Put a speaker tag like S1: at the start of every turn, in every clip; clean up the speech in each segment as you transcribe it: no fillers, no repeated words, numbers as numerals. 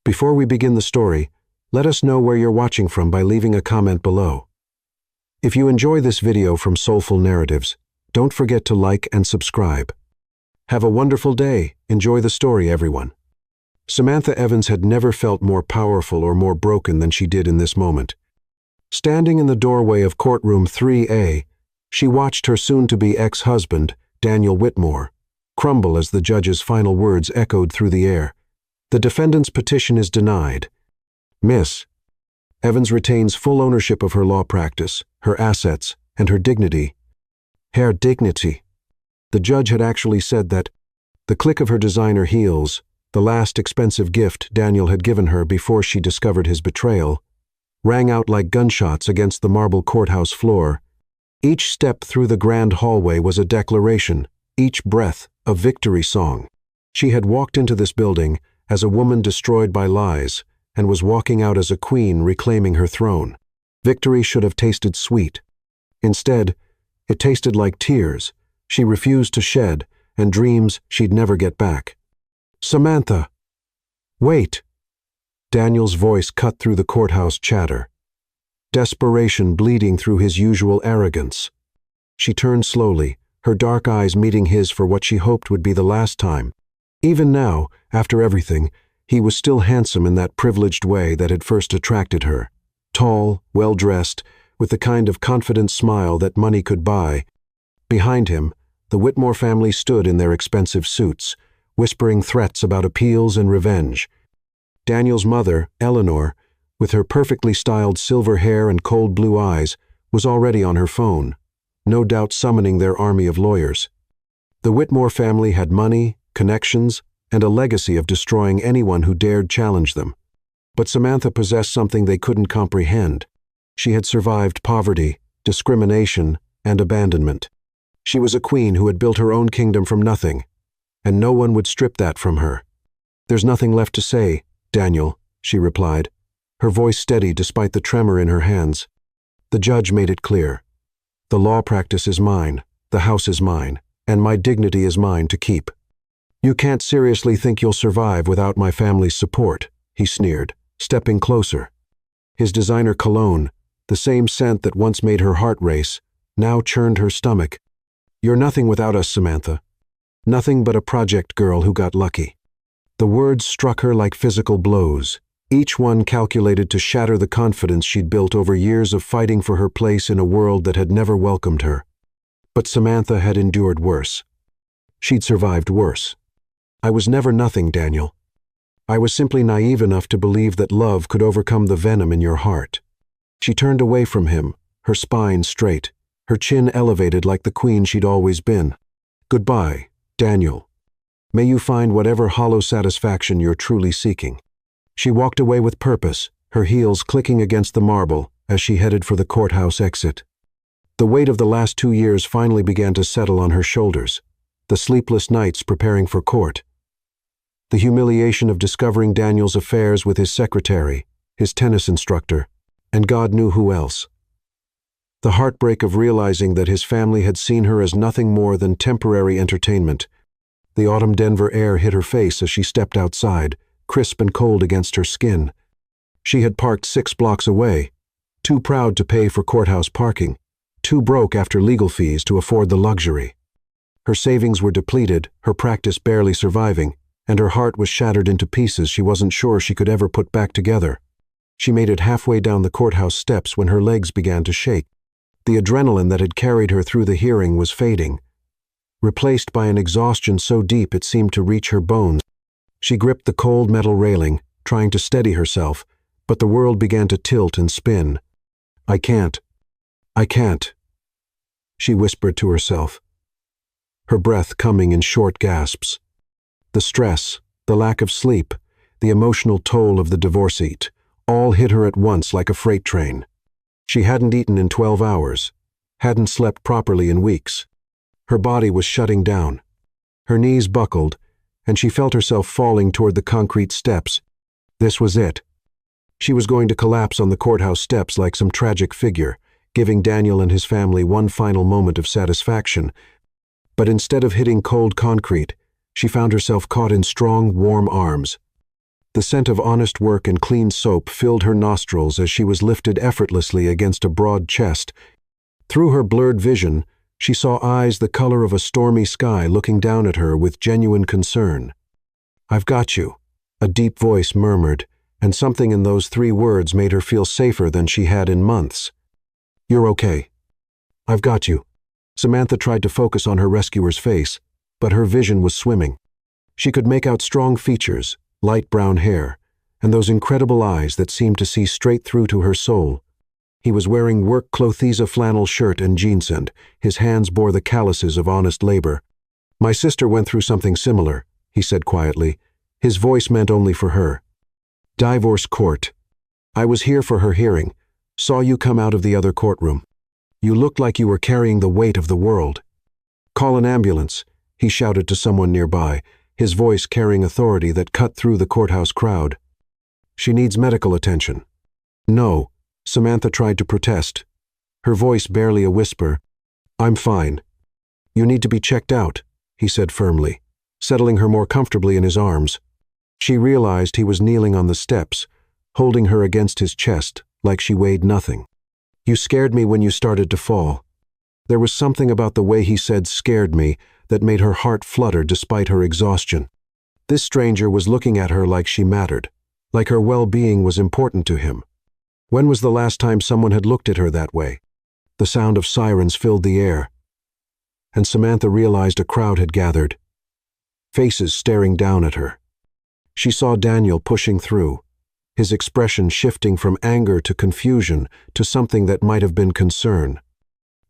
S1: Before we begin the story, let us know where you're watching from by leaving a comment below. If you enjoy this video from Soulful Narratives, don't forget to like and subscribe. Have a wonderful day. Enjoy the story, everyone. Samantha Evans had never felt more powerful or more broken than she did in this moment. Standing in the doorway of courtroom 3A, she watched her soon-to-be ex-husband, Daniel Whitmore, crumble as the judge's final words echoed through the air. The defendant's petition is denied. Miss Evans retains full ownership of her law practice, her assets, and her dignity. Her dignity. The judge had actually said that. The click of her designer heels, the last expensive gift Daniel had given her before she discovered his betrayal, rang out like gunshots against the marble courthouse floor. Each step through the grand hallway was a declaration, each breath a victory song. She had walked into this building as a woman destroyed by lies and was walking out as a queen reclaiming her throne. Victory should have tasted sweet. Instead, it tasted like tears she refused to shed and dreams she'd never get back. Samantha! Wait! Daniel's voice cut through the courthouse chatter, desperation bleeding through his usual arrogance. She turned slowly, her dark eyes meeting his for what she hoped would be the last time. Even now, after everything, he was still handsome in that privileged way that had first attracted her. Tall, well-dressed, with the kind of confident smile that money could buy. Behind him, the Whitmore family stood in their expensive suits, whispering threats about appeals and revenge. Daniel's mother, Eleanor, with her perfectly styled silver hair and cold blue eyes, was already on her phone, no doubt summoning their army of lawyers. The Whitmore family had money, connections, and a legacy of destroying anyone who dared challenge them. But Samantha possessed something they couldn't comprehend. She had survived poverty, discrimination, and abandonment. She was a queen who had built her own kingdom from nothing, and no one would strip that from her. "There's nothing left to say, Daniel," she replied, her voice steady despite the tremor in her hands. The judge made it clear. "The law practice is mine, the house is mine, and my dignity is mine to keep. You can't seriously think you'll survive without my family's support," he sneered, stepping closer. His designer cologne, the same scent that once made her heart race, now churned her stomach. "You're nothing without us, Samantha. Nothing but a project girl who got lucky." The words struck her like physical blows, each one calculated to shatter the confidence she'd built over years of fighting for her place in a world that had never welcomed her. But Samantha had endured worse. She'd survived worse. "I was never nothing, Daniel. I was simply naive enough to believe that love could overcome the venom in your heart." She turned away from him, her spine straight, her chin elevated like the queen she'd always been. "Goodbye, Daniel. May you find whatever hollow satisfaction you're truly seeking." She walked away with purpose, her heels clicking against the marble as she headed for the courthouse exit. The weight of the last 2 years finally began to settle on her shoulders. The sleepless nights preparing for court. The humiliation of discovering Daniel's affairs with his secretary, his tennis instructor, and God knew who else. The heartbreak of realizing that his family had seen her as nothing more than temporary entertainment. The autumn Denver air hit her face as she stepped outside, crisp and cold against her skin. She had parked 6 blocks away, too proud to pay for courthouse parking, too broke after legal fees to afford the luxury. Her savings were depleted, her practice barely surviving, and her heart was shattered into pieces she wasn't sure she could ever put back together. She made it halfway down the courthouse steps when her legs began to shake. The adrenaline that had carried her through the hearing was fading, replaced by an exhaustion so deep it seemed to reach her bones. She gripped the cold metal railing, trying to steady herself, but the world began to tilt and spin. I can't, she whispered to herself, her breath coming in short gasps. The stress, the lack of sleep, the emotional toll of the divorcee, all hit her at once like a freight train. She hadn't eaten in 12 hours, hadn't slept properly in weeks. Her body was shutting down. Her knees buckled, and she felt herself falling toward the concrete steps. This was it. She was going to collapse on the courthouse steps like some tragic figure, giving Daniel and his family one final moment of satisfaction. But instead of hitting cold concrete, she found herself caught in strong, warm arms. The scent of honest work and clean soap filled her nostrils as she was lifted effortlessly against a broad chest. Through her blurred vision, she saw eyes the color of a stormy sky looking down at her with genuine concern. "I've got you," a deep voice murmured, and something in those 3 words made her feel safer than she had in months. "You're okay. I've got you." Samantha tried to focus on her rescuer's face, but her vision was swimming. She could make out strong features, light brown hair, and those incredible eyes that seemed to see straight through to her soul. He was wearing work clothes, a flannel shirt and jeans, and his hands bore the calluses of honest labor. "My sister went through something similar," he said quietly. His voice meant only for her. "Divorce court. I was here for her hearing. Saw you come out of the other courtroom. You looked like you were carrying the weight of the world. Call an ambulance," he shouted to someone nearby, his voice carrying authority that cut through the courthouse crowd. "She needs medical attention." "No," Samantha tried to protest, her voice barely a whisper. "I'm fine." "You need to be checked out," he said firmly, settling her more comfortably in his arms. She realized he was kneeling on the steps, holding her against his chest like she weighed nothing. "You scared me when you started to fall." There was something about the way he said "scared me" that made her heart flutter despite her exhaustion. This stranger was looking at her like she mattered, like her well-being was important to him. When was the last time someone had looked at her that way? The sound of sirens filled the air, and Samantha realized a crowd had gathered, faces staring down at her. She saw Daniel pushing through, his expression shifting from anger to confusion to something that might have been concern.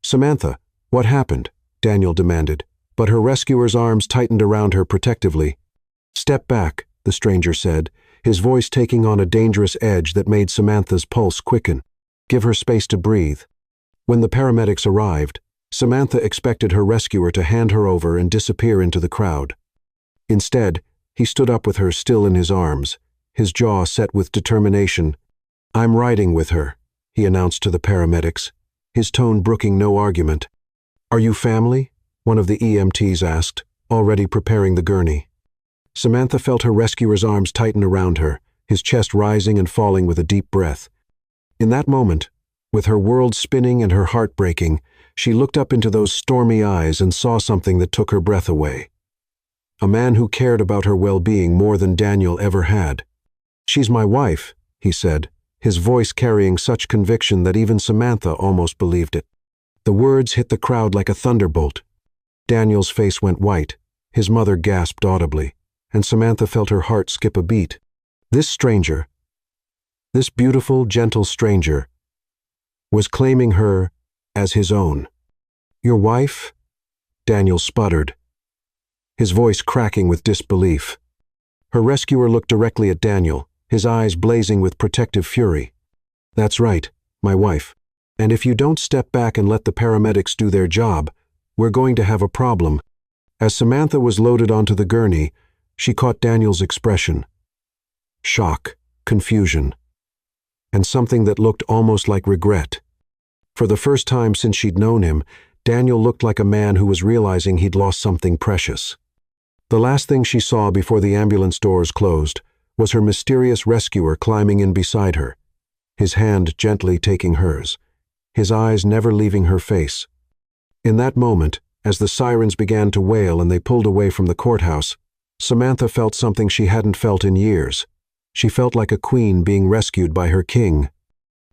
S1: "Samantha, what happened?" Daniel demanded, but her rescuer's arms tightened around her protectively. "Step back," the stranger said, his voice taking on a dangerous edge that made Samantha's pulse quicken. "Give her space to breathe." When the paramedics arrived, Samantha expected her rescuer to hand her over and disappear into the crowd. Instead, he stood up with her still in his arms, his jaw set with determination. "I'm riding with her," he announced to the paramedics, his tone brooking no argument. "Are you family?" one of the EMTs asked, already preparing the gurney. Samantha felt her rescuer's arms tighten around her, his chest rising and falling with a deep breath. In that moment, with her world spinning and her heart breaking, she looked up into those stormy eyes and saw something that took her breath away. A man who cared about her well-being more than Daniel ever had. "She's my wife," he said, his voice carrying such conviction that even Samantha almost believed it. The words hit the crowd like a thunderbolt. Daniel's face went white, his mother gasped audibly, and Samantha felt her heart skip a beat. This stranger, this beautiful, gentle stranger, was claiming her as his own. "Your wife?" Daniel sputtered, his voice cracking with disbelief. Her rescuer looked directly at Daniel, his eyes blazing with protective fury. "That's right, my wife. And if you don't step back and let the paramedics do their job, we're going to have a problem." As Samantha was loaded onto the gurney, she caught Daniel's expression. Shock, confusion, and something that looked almost like regret. For the first time since she'd known him, Daniel looked like a man who was realizing he'd lost something precious. The last thing she saw before the ambulance doors closed was her mysterious rescuer climbing in beside her, his hand gently taking hers, his eyes never leaving her face. In that moment, as the sirens began to wail and they pulled away from the courthouse, Samantha felt something she hadn't felt in years. She felt like a queen being rescued by her king.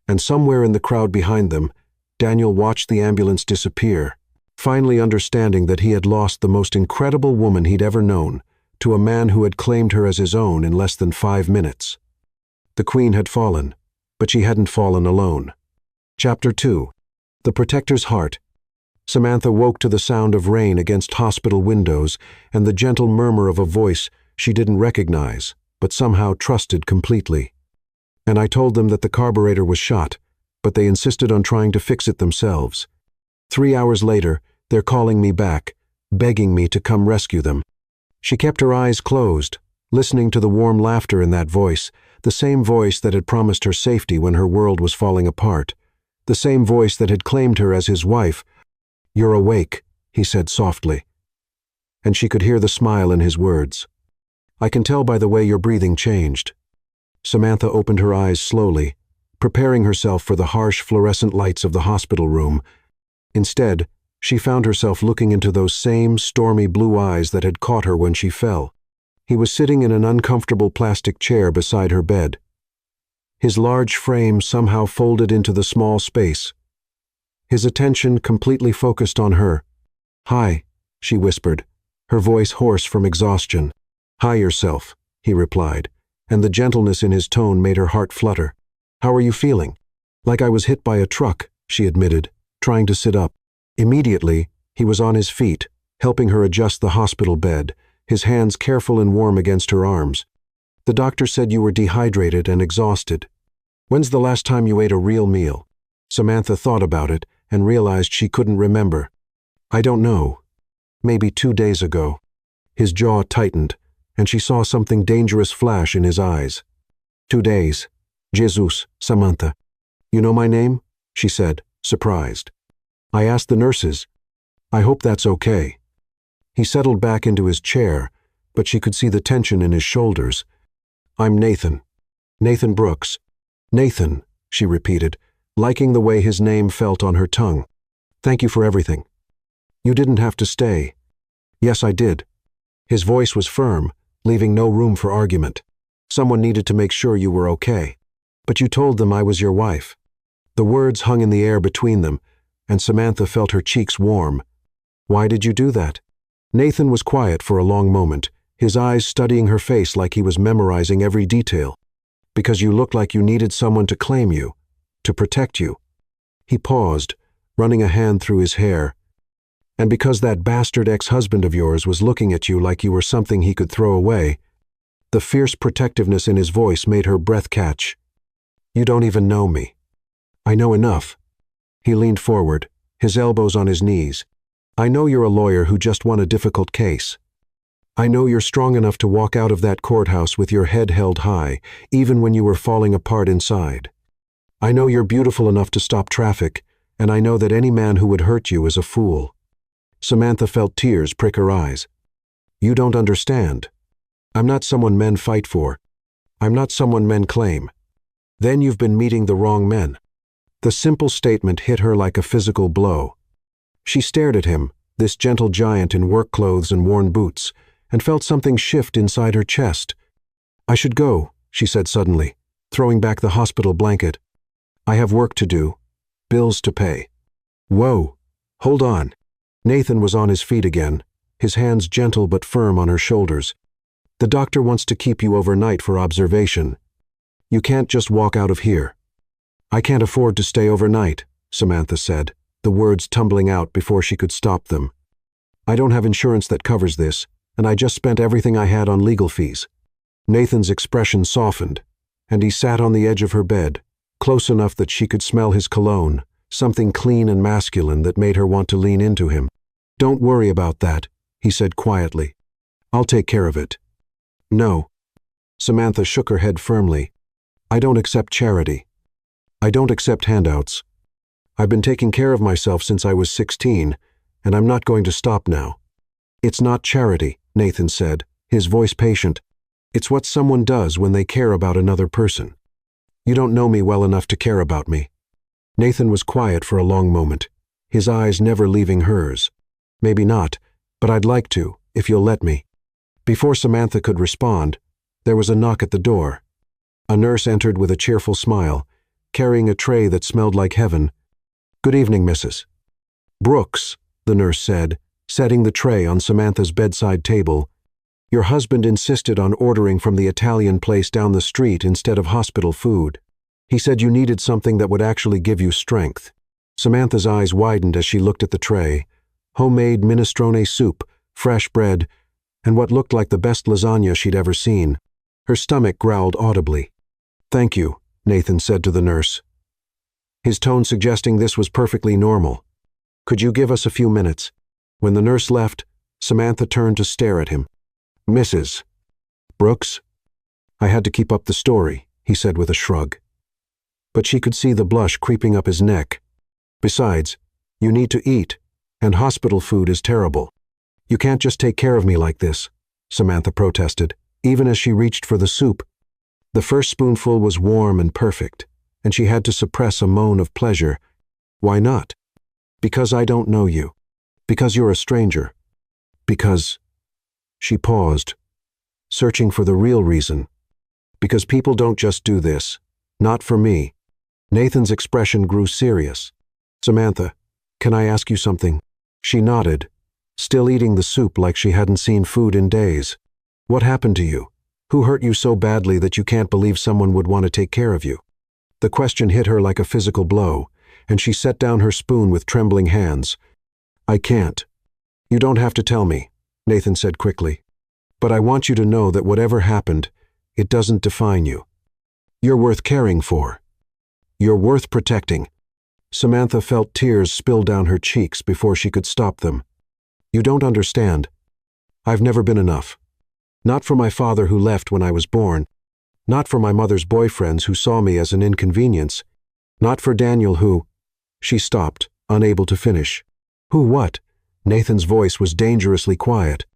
S1: And somewhere in the crowd behind them, Daniel watched the ambulance disappear, finally understanding that he had lost the most incredible woman he'd ever known to a man who had claimed her as his own in less than 5 minutes. The queen had fallen, but she hadn't fallen alone. Chapter 2. The Protector's Heart. Samantha woke to the sound of rain against hospital windows and the gentle murmur of a voice she didn't recognize, but somehow trusted completely. "And I told them that the carburetor was shot, but they insisted on trying to fix it themselves. 3 hours later, they're calling me back, begging me to come rescue them." She kept her eyes closed, listening to the warm laughter in that voice, the same voice that had promised her safety when her world was falling apart, the same voice that had claimed her as his wife. "You're awake," he said softly, and she could hear the smile in his words. "I can tell by the way your breathing changed. Samantha opened her eyes slowly, preparing herself for the harsh fluorescent lights of the hospital room. Instead, she found herself looking into those same stormy blue eyes that had caught her when she fell. He was sitting in an uncomfortable plastic chair beside her bed, his large frame somehow folded into the small space, his attention completely focused on her. "Hi," she whispered, her voice hoarse from exhaustion. "Hi yourself," he replied, and the gentleness in his tone made her heart flutter. "How are you feeling?" "Like I was hit by a truck," she admitted, trying to sit up. Immediately, he was on his feet, helping her adjust the hospital bed, his hands careful and warm against her arms. "The doctor said you were dehydrated and exhausted. When's the last time you ate a real meal?" Samantha thought about it and realized she couldn't remember. "I don't know. Maybe 2 days ago." His jaw tightened, and she saw something dangerous flash in his eyes. "2 days. Jesus, Samantha. You know my name?" she said, surprised. "I asked the nurses. I hope that's okay." He settled back into his chair, but she could see the tension in his shoulders. "I'm Nathan. Nathan Brooks." "Nathan," she repeated, liking the way his name felt on her tongue. "Thank you for everything." "You didn't have to stay." "Yes, I did." His voice was firm, leaving no room for argument. "Someone needed to make sure you were okay. But you told them I was your wife." The words hung in the air between them, and Samantha felt her cheeks warm. "Why did you do that?" Nathan was quiet for a long moment, his eyes studying her face like he was memorizing every detail. "Because you looked like you needed someone to claim you, to protect you." He paused, running a hand through his hair. "And because that bastard ex-husband of yours was looking at you like you were something he could throw away." The fierce protectiveness in his voice made her breath catch. "You don't even know me." "I know enough." He leaned forward, his elbows on his knees. "I know you're a lawyer who just won a difficult case. I know you're strong enough to walk out of that courthouse with your head held high, even when you were falling apart inside. I know you're beautiful enough to stop traffic, and I know that any man who would hurt you is a fool." Samantha felt tears prick her eyes. "You don't understand. I'm not someone men fight for. I'm not someone men claim. Then you've been meeting the wrong men." The simple statement hit her like a physical blow. She stared at him, this gentle giant in work clothes and worn boots, and felt something shift inside her chest. "I should go," she said suddenly, throwing back the hospital blanket. "I have work to do, bills to pay." "Whoa, hold on." Nathan was on his feet again, his hands gentle but firm on her shoulders. "The doctor wants to keep you overnight for observation. You can't just walk out of here." "I can't afford to stay overnight," Samantha said, the words tumbling out before she could stop them. "I don't have insurance that covers this, and I just spent everything I had on legal fees." Nathan's expression softened, and he sat on the edge of her bed, close enough that she could smell his cologne, something clean and masculine that made her want to lean into him. "Don't worry about that," he said quietly. "I'll take care of it." "No." Samantha shook her head firmly. "I don't accept charity. I don't accept handouts. I've been taking care of myself since I was 16, and I'm not going to stop now." "It's not charity," Nathan said, his voice patient. "It's what someone does when they care about another person. You don't know me well enough to care about me." Nathan was quiet for a long moment, his eyes never leaving hers. "Maybe not, but I'd like to, if you'll let me." Before Samantha could respond, there was a knock at the door. A nurse entered with a cheerful smile, carrying a tray that smelled like heaven. "Good evening, Mrs. Brooks," the nurse said, setting the tray on Samantha's bedside table. "Your husband insisted on ordering from the Italian place down the street instead of hospital food. He said you needed something that would actually give you strength." Samantha's eyes widened as she looked at the tray. Homemade minestrone soup, fresh bread, and what looked like the best lasagna she'd ever seen. Her stomach growled audibly. "Thank you," Nathan said to the nurse, his tone suggesting this was perfectly normal. "Could you give us a few minutes?" When the nurse left, Samantha turned to stare at him. "Mrs. Brooks?" "I had to keep up the story," he said with a shrug. But she could see the blush creeping up his neck. "Besides, you need to eat, and hospital food is terrible." "You can't just take care of me like this," Samantha protested, even as she reached for the soup. The first spoonful was warm and perfect, and she had to suppress a moan of pleasure. Why not? Because I don't know you. Because you're a stranger. Because... She paused, searching for the real reason. Because people don't just do this. Not for me. Nathan's expression grew serious. Samantha, can I ask you something? She nodded, still eating the soup like she hadn't seen food in days. What happened to you? Who hurt you so badly that you can't believe someone would want to take care of you? The question hit her like a physical blow, and she set down her spoon with trembling hands. I can't. You don't have to tell me, Nathan said quickly. But I want you to know that whatever happened, it doesn't define you. You're worth caring for. You're worth protecting. Samantha felt tears spill down her cheeks before she could stop them. You don't understand. I've never been enough. Not for my father who left when I was born. Not for my mother's boyfriends who saw me as an inconvenience. Not for Daniel who... She stopped, unable to finish. Who what? Nathan's voice was dangerously quiet.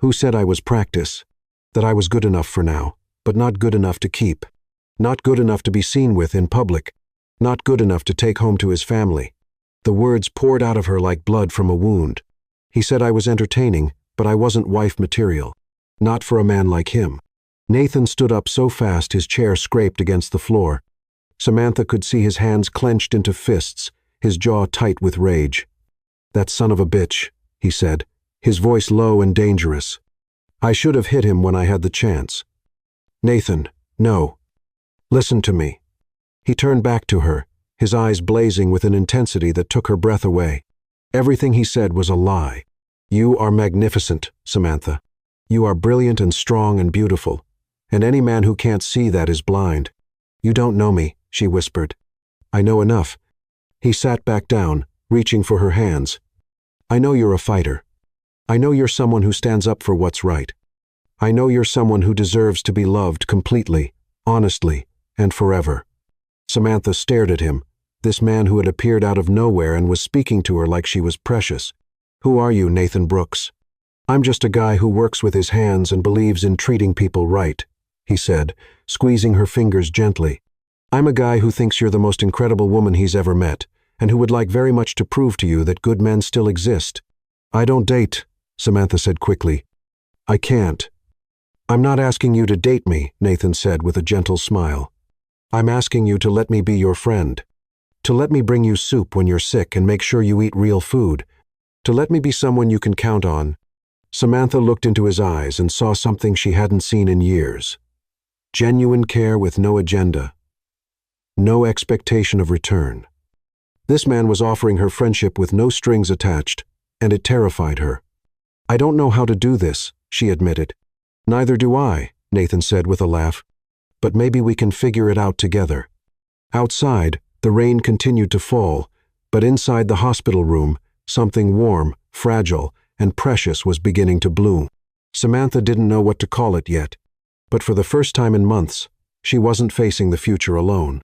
S1: Who said I was practice? That I was good enough for now, but not good enough to keep. Not good enough to be seen with in public. Not good enough to take home to his family. The words poured out of her like blood from a wound. He said I was entertaining, but I wasn't wife material. Not for a man like him. Nathan stood up so fast his chair scraped against the floor. Samantha could see his hands clenched into fists, his jaw tight with rage. That son of a bitch, he said, his voice low and dangerous. I should have hit him when I had the chance. Nathan, no. Listen to me. He turned back to her, his eyes blazing with an intensity that took her breath away. Everything he said was a lie. You are magnificent, Samantha. You are brilliant and strong and beautiful, and any man who can't see that is blind. You don't know me, she whispered. I know enough. He sat back down, reaching for her hands. I know you're a fighter. I know you're someone who stands up for what's right. I know you're someone who deserves to be loved completely, honestly, and forever. Samantha stared at him, this man who had appeared out of nowhere and was speaking to her like she was precious. Who are you, Nathan Brooks? I'm just a guy who works with his hands and believes in treating people right, he said, squeezing her fingers gently. I'm a guy who thinks you're the most incredible woman he's ever met, and who would like very much to prove to you that good men still exist. I don't date, Samantha said quickly. I can't. I'm not asking you to date me, Nathan said with a gentle smile. I'm asking you to let me be your friend. To let me bring you soup when you're sick and make sure you eat real food. To let me be someone you can count on. Samantha looked into his eyes and saw something she hadn't seen in years. Genuine care with no agenda. No expectation of return. This man was offering her friendship with no strings attached, and it terrified her. I don't know how to do this, she admitted. Neither do I, Nathan said with a laugh. But maybe we can figure it out together. Outside, the rain continued to fall, but inside the hospital room, something warm, fragile, and precious was beginning to bloom. Samantha didn't know what to call it yet, but for the first time in months, she wasn't facing the future alone.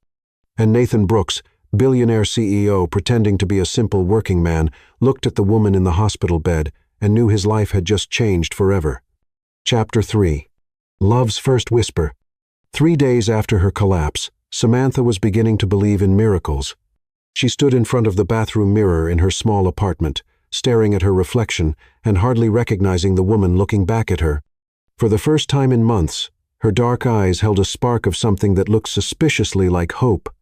S1: And Nathan Brooks, billionaire CEO pretending to be a simple working man, looked at the woman in the hospital bed and knew his life had just changed forever. Chapter 3. Love's First Whisper. 3 days after her collapse, Samantha was beginning to believe in miracles. She stood in front of the bathroom mirror in her small apartment, staring at her reflection and hardly recognizing the woman looking back at her. For the first time in months, her dark eyes held a spark of something that looked suspiciously like hope.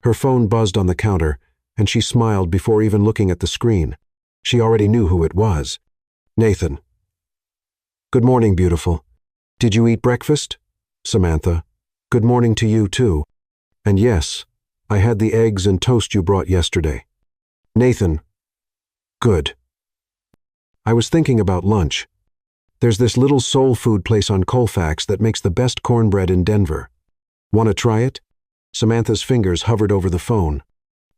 S1: Her phone buzzed on the counter, and she smiled before even looking at the screen. She already knew who it was. Nathan. Good morning, beautiful. Did you eat breakfast? Samantha. Good morning to you, too. And yes, I had the eggs and toast you brought yesterday. Nathan. Good. I was thinking about lunch. There's this little soul food place on Colfax that makes the best cornbread in Denver. Want to try it? Samantha's fingers hovered over the phone.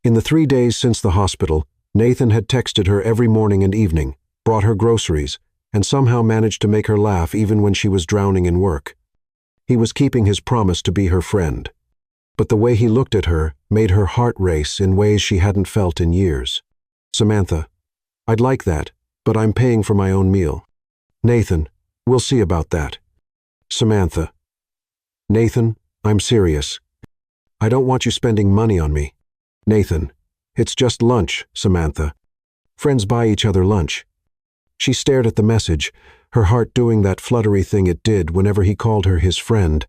S1: In the 3 days since the hospital, Nathan had texted her every morning and evening, brought her groceries, and somehow managed to make her laugh even when she was drowning in work. He was keeping his promise to be her friend. But the way he looked at her made her heart race in ways she hadn't felt in years. Samantha. I'd like that, but I'm paying for my own meal. Nathan. We'll see about that. Samantha. Nathan, I'm serious. I don't want you spending money on me. Nathan, it's just lunch, Samantha. Friends buy each other lunch. She stared at the message, her heart doing that fluttery thing it did whenever he called her his friend.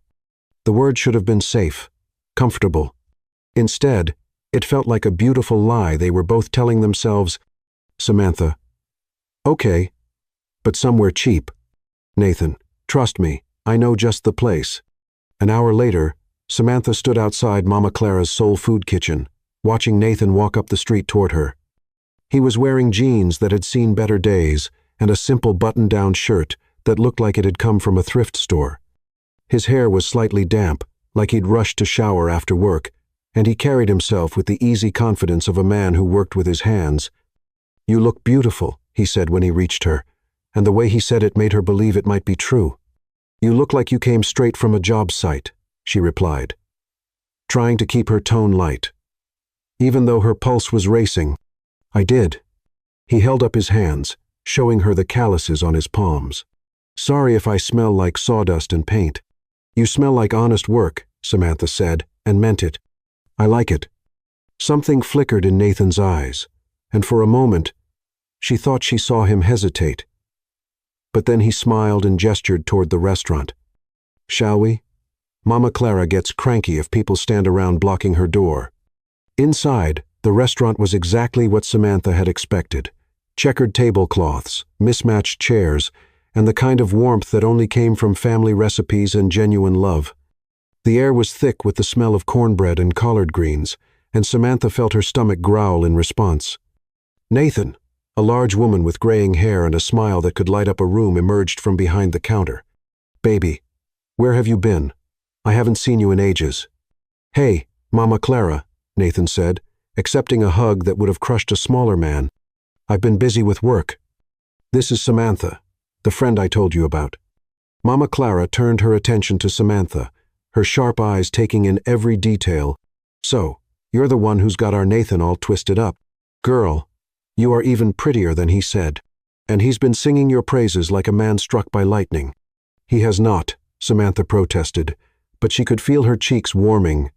S1: The word should have been safe, comfortable. Instead, it felt like a beautiful lie they were both telling themselves. Samantha, okay, but somewhere cheap. Nathan, trust me, I know just the place. An hour later, Samantha stood outside Mama Clara's soul food kitchen, watching Nathan walk up the street toward her. He was wearing jeans that had seen better days and a simple button-down shirt that looked like it had come from a thrift store. His hair was slightly damp, like he'd rushed to shower after work, and he carried himself with the easy confidence of a man who worked with his hands. "You look beautiful," he said when he reached her, and the way he said it made her believe it might be true. "You look like you came straight from a job site," she replied, trying to keep her tone light. Even though her pulse was racing, "I did." He held up his hands, showing her the calluses on his palms. "Sorry if I smell like sawdust and paint." "You smell like honest work," Samantha said, and meant it. "I like it." Something flickered in Nathan's eyes, and for a moment, she thought she saw him hesitate. But then he smiled and gestured toward the restaurant. "Shall we?" Mama Clara gets cranky if people stand around blocking her door. Inside, the restaurant was exactly what Samantha had expected. Checkered tablecloths, mismatched chairs, and the kind of warmth that only came from family recipes and genuine love. The air was thick with the smell of cornbread and collard greens, and Samantha felt her stomach growl in response. Nathan, a large woman with graying hair and a smile that could light up a room, emerged from behind the counter. "Baby, where have you been? I haven't seen you in ages." "Hey, Mama Clara," Nathan said, accepting a hug that would have crushed a smaller man. "I've been busy with work. This is Samantha, the friend I told you about." Mama Clara turned her attention to Samantha, her sharp eyes taking in every detail. "So, you're the one who's got our Nathan all twisted up. Girl, you are even prettier than he said. And he's been singing your praises like a man struck by lightning." "He has not," Samantha protested, but she could feel her cheeks warming.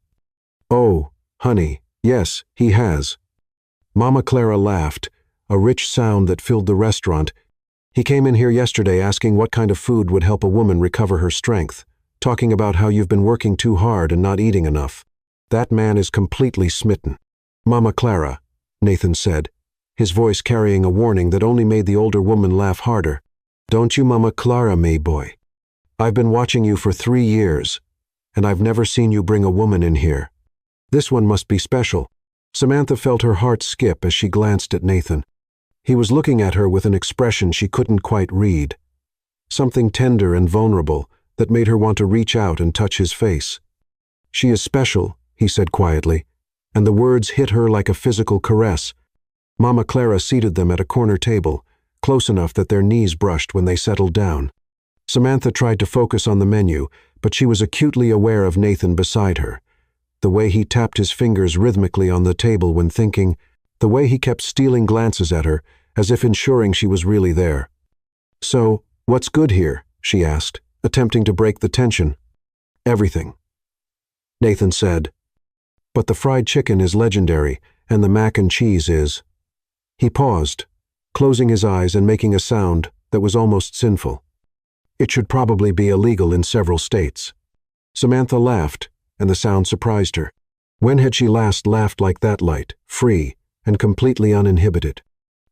S1: "Oh, honey, yes, he has." Mama Clara laughed, a rich sound that filled the restaurant. "He came in here yesterday asking what kind of food would help a woman recover her strength, talking about how you've been working too hard and not eating enough. That man is completely smitten." "Mama Clara," Nathan said, his voice carrying a warning that only made the older woman laugh harder. "Don't you Mama Clara me, boy. I've been watching you for 3 years, and I've never seen you bring a woman in here. This one must be special." Samantha felt her heart skip as she glanced at Nathan. He was looking at her with an expression she couldn't quite read. Something tender and vulnerable that made her want to reach out and touch his face. "She is special," he said quietly, and the words hit her like a physical caress. Mama Clara seated them at a corner table, close enough that their knees brushed when they settled down. Samantha tried to focus on the menu, but she was acutely aware of Nathan beside her. The way he tapped his fingers rhythmically on the table when thinking, the way he kept stealing glances at her, as if ensuring she was really there. "So, what's good here?" she asked, attempting to break the tension. "Everything," Nathan said. "But the fried chicken is legendary, and the mac and cheese is." He paused, closing his eyes and making a sound that was almost sinful. "It should probably be illegal in several states." Samantha laughed, and the sound surprised her. When had she last laughed like that, light, free, and completely uninhibited?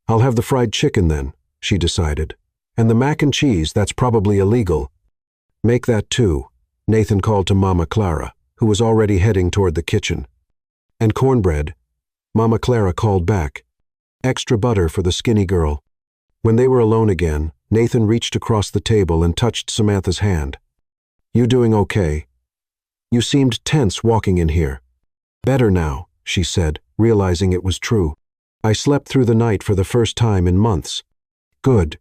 S1: "I'll have the fried chicken then," she decided. "And the mac and cheese, that's probably illegal." "Make that too," Nathan called to Mama Clara, who was already heading toward the kitchen. "And cornbread," Mama Clara called back. "Extra butter for the skinny girl." When they were alone again, Nathan reached across the table and touched Samantha's hand. "You doing okay? You seemed tense walking in here." "Better now," she said, realizing it was true. "I slept through the night for the first time in months." "Good.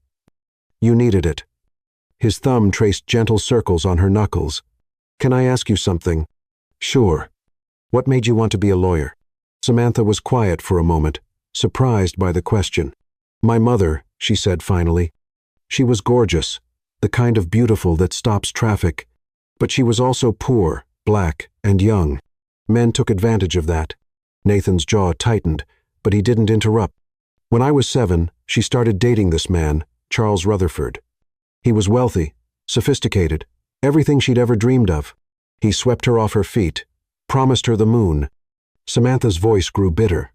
S1: You needed it." His thumb traced gentle circles on her knuckles. "Can I ask you something?" "Sure. What made you want to be a lawyer?" Samantha was quiet for a moment, surprised by the question. "My mother," she said finally. "She was gorgeous, the kind of beautiful that stops traffic, but she was also poor, black, and young. Men took advantage of that. Nathan's jaw tightened, but he didn't interrupt. When I was 7, she started dating this man, Charles Rutherford. He was wealthy, sophisticated, everything she'd ever dreamed of. He swept her off her feet, promised her the moon. Samantha's voice grew bitter.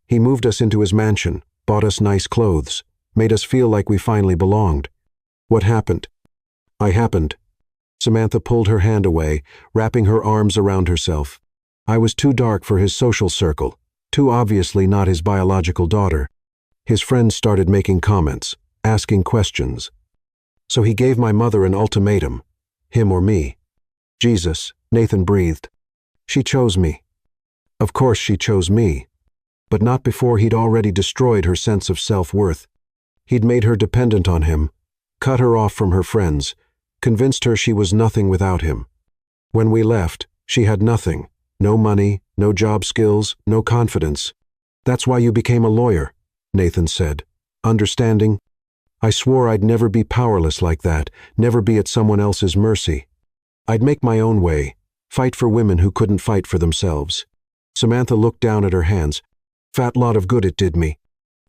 S1: He moved us into his mansion, bought us nice clothes, made us feel like we finally belonged. What happened? I happened. Samantha pulled her hand away, wrapping her arms around herself. I was too dark for his social circle, too obviously not his biological daughter. His friends started making comments, asking questions. So he gave my mother an ultimatum, him or me. Jesus, Nathan breathed. She chose me. Of course she chose me, but not before he'd already destroyed her sense of self-worth. He'd made her dependent on him, cut her off from her friends, convinced her she was nothing without him. When we left, she had nothing, no money, no job skills, no confidence. That's why you became a lawyer, Nathan said, understanding. I swore I'd never be powerless like that, never be at someone else's mercy. I'd make my own way, fight for women who couldn't fight for themselves. Samantha looked down at her hands. Fat lot of good it did me.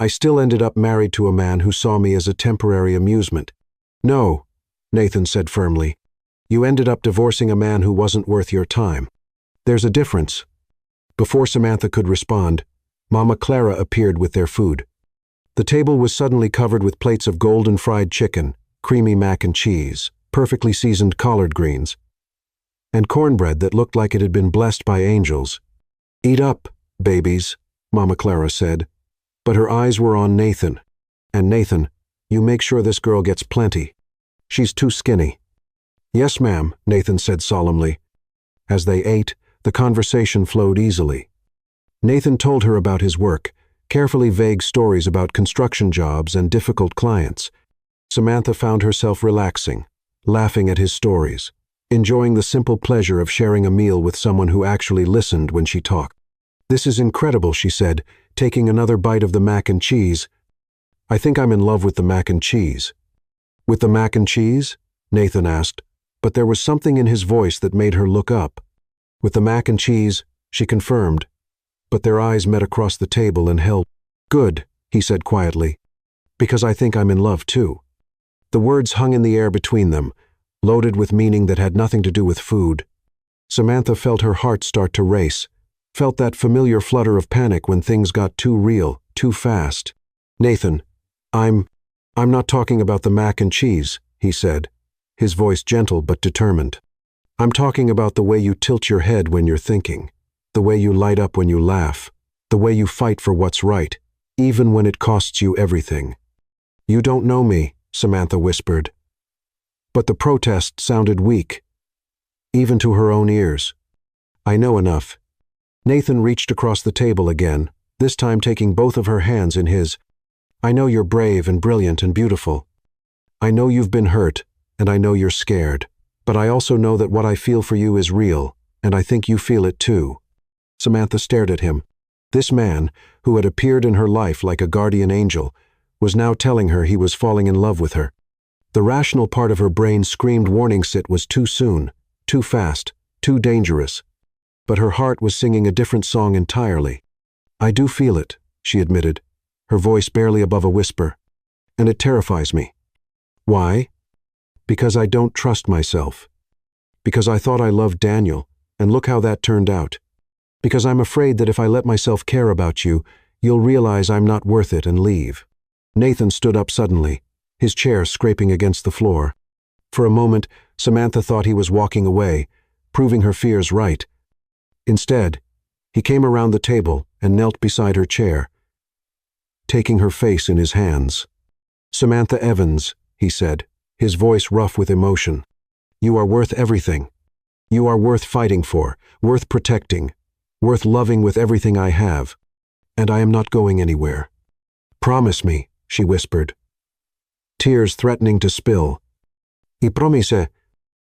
S1: I still ended up married to a man who saw me as a temporary amusement. No, Nathan said firmly. You ended up divorcing a man who wasn't worth your time. There's a difference. Before Samantha could respond, Mama Clara appeared with their food. The table was suddenly covered with plates of golden fried chicken, creamy mac and cheese, perfectly seasoned collard greens, and cornbread that looked like it had been blessed by angels. Eat up, babies, Mama Clara said, but her eyes were on Nathan. And Nathan, you make sure this girl gets plenty. She's too skinny. Yes, ma'am, Nathan said solemnly. As they ate, the conversation flowed easily. Nathan told her about his work, carefully vague stories about construction jobs and difficult clients. Samantha found herself relaxing, laughing at his stories, enjoying the simple pleasure of sharing a meal with someone who actually listened when she talked. This is incredible, she said, taking another bite of the mac and cheese. I think I'm in love with the mac and cheese. With the mac and cheese? Nathan asked, but there was something in his voice that made her look up. With the mac and cheese, she confirmed, but their eyes met across the table and held. Good, he said quietly, because I think I'm in love too. The words hung in the air between them, loaded with meaning that had nothing to do with food. Samantha felt her heart start to race, felt that familiar flutter of panic when things got too real, too fast. Nathan, I'm not talking about the mac and cheese, he said, his voice gentle but determined. I'm talking about the way you tilt your head when you're thinking, the way you light up when you laugh, the way you fight for what's right, even when it costs you everything. You don't know me, Samantha whispered. But the protest sounded weak, even to her own ears. I know enough. Nathan reached across the table again, this time taking both of her hands in his. I know you're brave and brilliant and beautiful. I know you've been hurt, and I know you're scared. But I also know that what I feel for you is real, and I think you feel it too. Samantha stared at him. This man, who had appeared in her life like a guardian angel, was now telling her he was falling in love with her. The rational part of her brain screamed warning it was too soon, too fast, too dangerous. But her heart was singing a different song entirely. I do feel it, she admitted, her voice barely above a whisper. And it terrifies me. Why? Because I don't trust myself. Because I thought I loved Daniel, and look how that turned out. Because I'm afraid that if I let myself care about you, you'll realize I'm not worth it and leave. Nathan stood up suddenly, his chair scraping against the floor. For a moment, Samantha thought he was walking away, proving her fears right. Instead, he came around the table and knelt beside her chair, taking her face in his hands. Samantha Evans, he said, his voice rough with emotion. You are worth everything. You are worth fighting for, worth protecting, worth loving with everything I have. And I am not going anywhere. Promise me, she whispered, tears threatening to spill. I promise.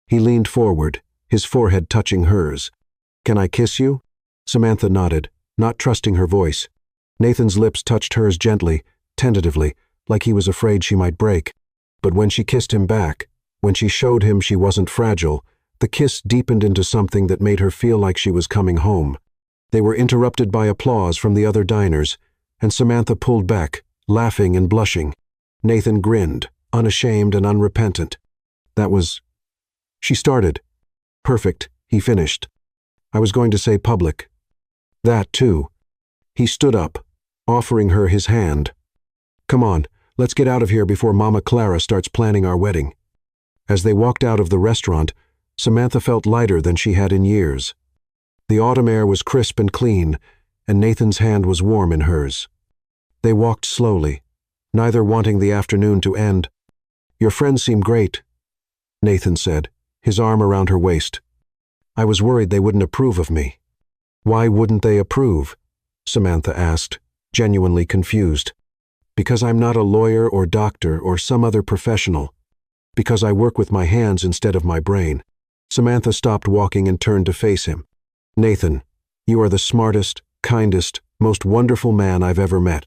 S1: He leaned forward, his forehead touching hers. Can I kiss you? Samantha nodded, not trusting her voice. Nathan's lips touched hers gently, tentatively, like he was afraid she might break. But when she kissed him back, when she showed him she wasn't fragile, The kiss deepened into something that made her feel like she was coming home. They were interrupted by applause from the other diners, and Samantha pulled back, laughing and blushing. Nathan grinned, unashamed and unrepentant. That was... She started. Perfect, he finished. I was going to say public. That, too. He stood up, offering her his hand. Come on, let's get out of here before Mama Clara starts planning our wedding. As they walked out of the restaurant, Samantha felt lighter than she had in years. The autumn air was crisp and clean, and Nathan's hand was warm in hers. They walked slowly, neither wanting the afternoon to end. Your friends seem great, Nathan said, his arm around her waist. I was worried they wouldn't approve of me. Why wouldn't they approve? Samantha asked, genuinely confused. Because I'm not a lawyer or doctor or some other professional. Because I work with my hands instead of my brain. Samantha stopped walking and turned to face him. Nathan, you are the smartest, kindest, most wonderful man I've ever met.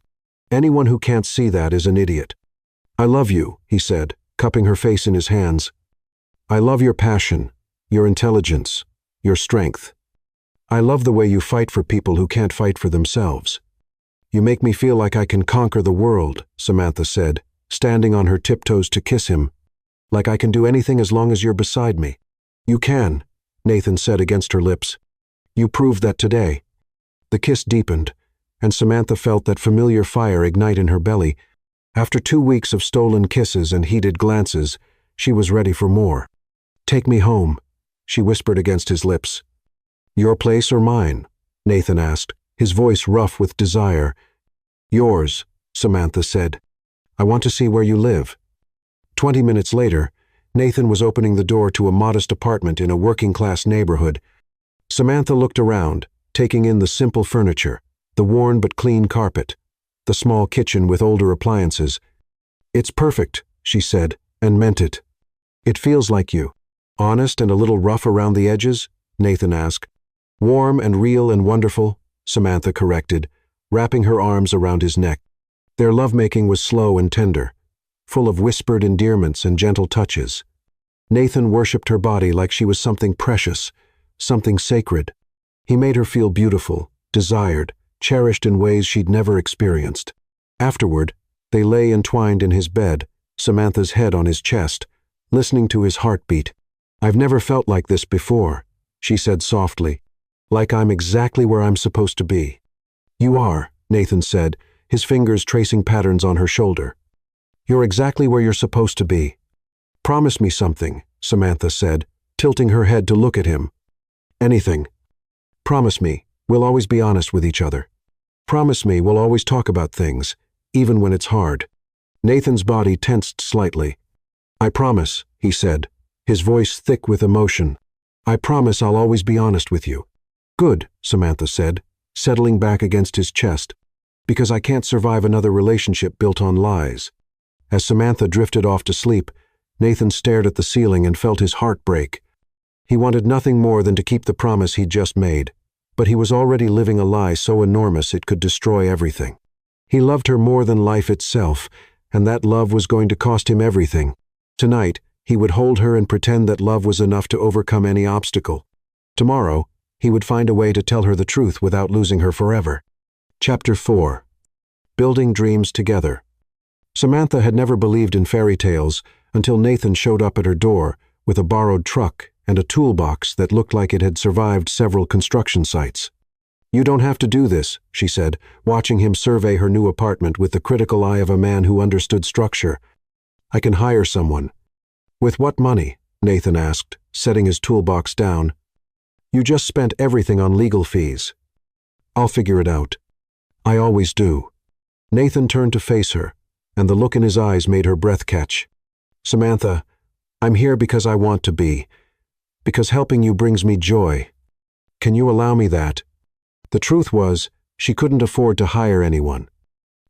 S1: Anyone who can't see that is an idiot. I love you, he said, cupping her face in his hands. I love your passion, your intelligence, your strength. I love the way you fight for people who can't fight for themselves. You make me feel like I can conquer the world, Samantha said, standing on her tiptoes to kiss him. Like I can do anything as long as you're beside me. You can, Nathan said against her lips. You proved that today. The kiss deepened, and Samantha felt that familiar fire ignite in her belly. After 2 weeks of stolen kisses and heated glances, she was ready for more. Take me home, she whispered against his lips. Your place or mine? Nathan asked, his voice rough with desire. Yours, Samantha said. I want to see where you live. 20 minutes later, Nathan was opening the door to a modest apartment in a working-class neighborhood. Samantha looked around, taking in the simple furniture, the worn but clean carpet, the small kitchen with older appliances. It's perfect, she said, and meant it. It feels like you. Honest and a little rough around the edges? Nathan asked. Warm and real and wonderful, Samantha corrected, wrapping her arms around his neck. Their lovemaking was slow and tender, full of whispered endearments and gentle touches. Nathan worshipped her body like she was something precious, something sacred. He made her feel beautiful, desired, cherished in ways she'd never experienced. Afterward, they lay entwined in his bed, Samantha's head on his chest, listening to his heartbeat. I've never felt like this before, she said softly, like I'm exactly where I'm supposed to be. You are, Nathan said, his fingers tracing patterns on her shoulder. You're exactly where you're supposed to be. Promise me something, Samantha said, tilting her head to look at him. Anything. Promise me, we'll always be honest with each other. Promise me we'll always talk about things, even when it's hard. Nathan's body tensed slightly. I promise, he said, his voice thick with emotion. I promise I'll always be honest with you. Good, Samantha said, settling back against his chest. Because I can't survive another relationship built on lies. As Samantha drifted off to sleep, Nathan stared at the ceiling and felt his heart break. He wanted nothing more than to keep the promise he'd just made, but he was already living a lie so enormous it could destroy everything. He loved her more than life itself, and that love was going to cost him everything. Tonight, he would hold her and pretend that love was enough to overcome any obstacle. Tomorrow, he would find a way to tell her the truth without losing her forever. Chapter 4. Building Dreams Together. Samantha had never believed in fairy tales until Nathan showed up at her door with a borrowed truck and a toolbox that looked like it had survived several construction sites. You don't have to do this, she said, watching him survey her new apartment with the critical eye of a man who understood structure. I can hire someone. With what money? Nathan asked, setting his toolbox down. You just spent everything on legal fees. I'll figure it out. I always do. Nathan turned to face her, and the look in his eyes made her breath catch. Samantha, I'm here because I want to be. Because helping you brings me joy. Can you allow me that? The truth was, she couldn't afford to hire anyone.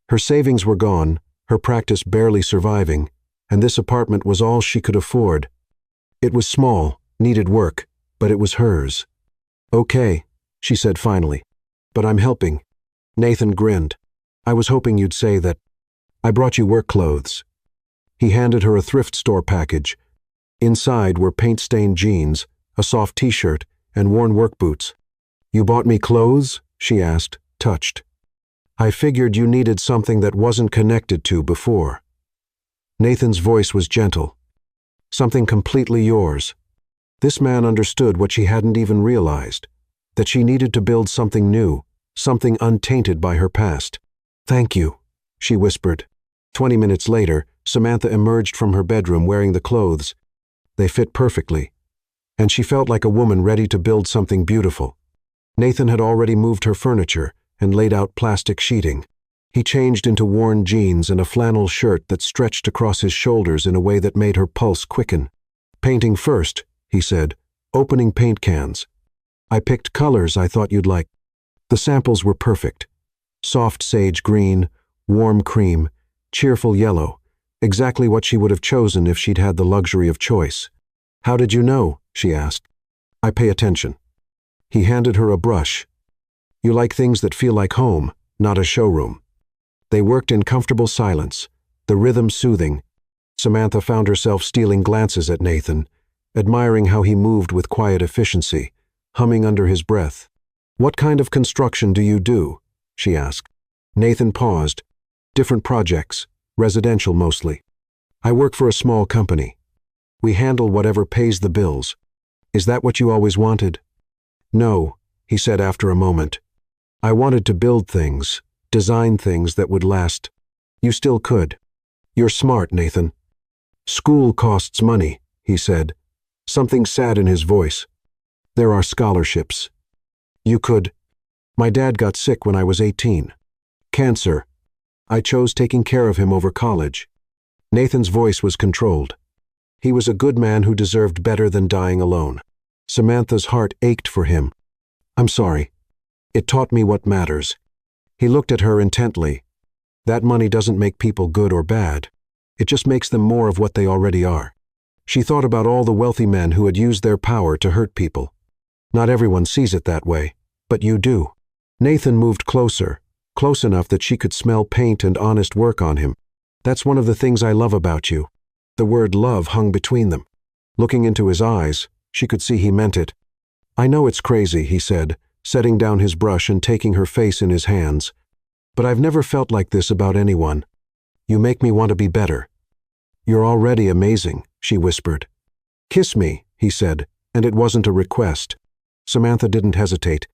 S1: Her savings were gone, her practice barely surviving, and this apartment was all she could afford. It was small, needed work, but it was hers. Okay, she said finally, but I'm helping. Nathan grinned. I was hoping you'd say that. I brought you work clothes. He handed her a thrift store package. Inside were paint-stained jeans, a soft t-shirt, and worn work boots. "You bought me clothes?" she asked, touched. "I figured you needed something that wasn't connected to before." Nathan's voice was gentle. "Something completely yours." This man understood what she hadn't even realized, that she needed to build something new, something untainted by her past. "Thank you," she whispered. 20 minutes later, Samantha emerged from her bedroom wearing the clothes. They fit perfectly, and she felt like a woman ready to build something beautiful. Nathan had already moved her furniture and laid out plastic sheeting. He changed into worn jeans and a flannel shirt that stretched across his shoulders in a way that made her pulse quicken. "Painting first," he said, opening paint cans. "I picked colors I thought you'd like." The samples were perfect. Soft sage green, warm cream, cheerful yellow, exactly what she would have chosen if she'd had the luxury of choice. "How did you know?" she asked. "I pay attention." He handed her a brush. "You like things that feel like home, not a showroom." They worked in comfortable silence, the rhythm soothing. Samantha found herself stealing glances at Nathan, admiring how he moved with quiet efficiency, humming under his breath. "What kind of construction do you do?" she asked. Nathan paused. "Different projects, residential mostly. I work for a small company. We handle whatever pays the bills." "Is that what you always wanted?" "No," he said after a moment. "I wanted to build things, design things that would last." "You still could." "You're smart, Nathan." "School costs money," he said, something sad in his voice. "There are scholarships." "You could." "My dad got sick when I was 18. Cancer. I chose taking care of him over college." Nathan's voice was controlled. He was a good man who deserved better than dying alone. Samantha's heart ached for him. "I'm sorry. It taught me what matters." He looked at her intently. "That money doesn't make people good or bad. It just makes them more of what they already are." She thought about all the wealthy men who had used their power to hurt people. Not everyone sees it that way, but you do. Nathan moved closer, close enough that she could smell paint and honest work on him. "That's one of the things I love about you." The word love hung between them. Looking into his eyes, she could see he meant it. "I know it's crazy," he said, setting down his brush and taking her face in his hands. "But I've never felt like this about anyone. You make me want to be better." "You're already amazing," she whispered. "Kiss me," he said, and it wasn't a request. Samantha didn't hesitate.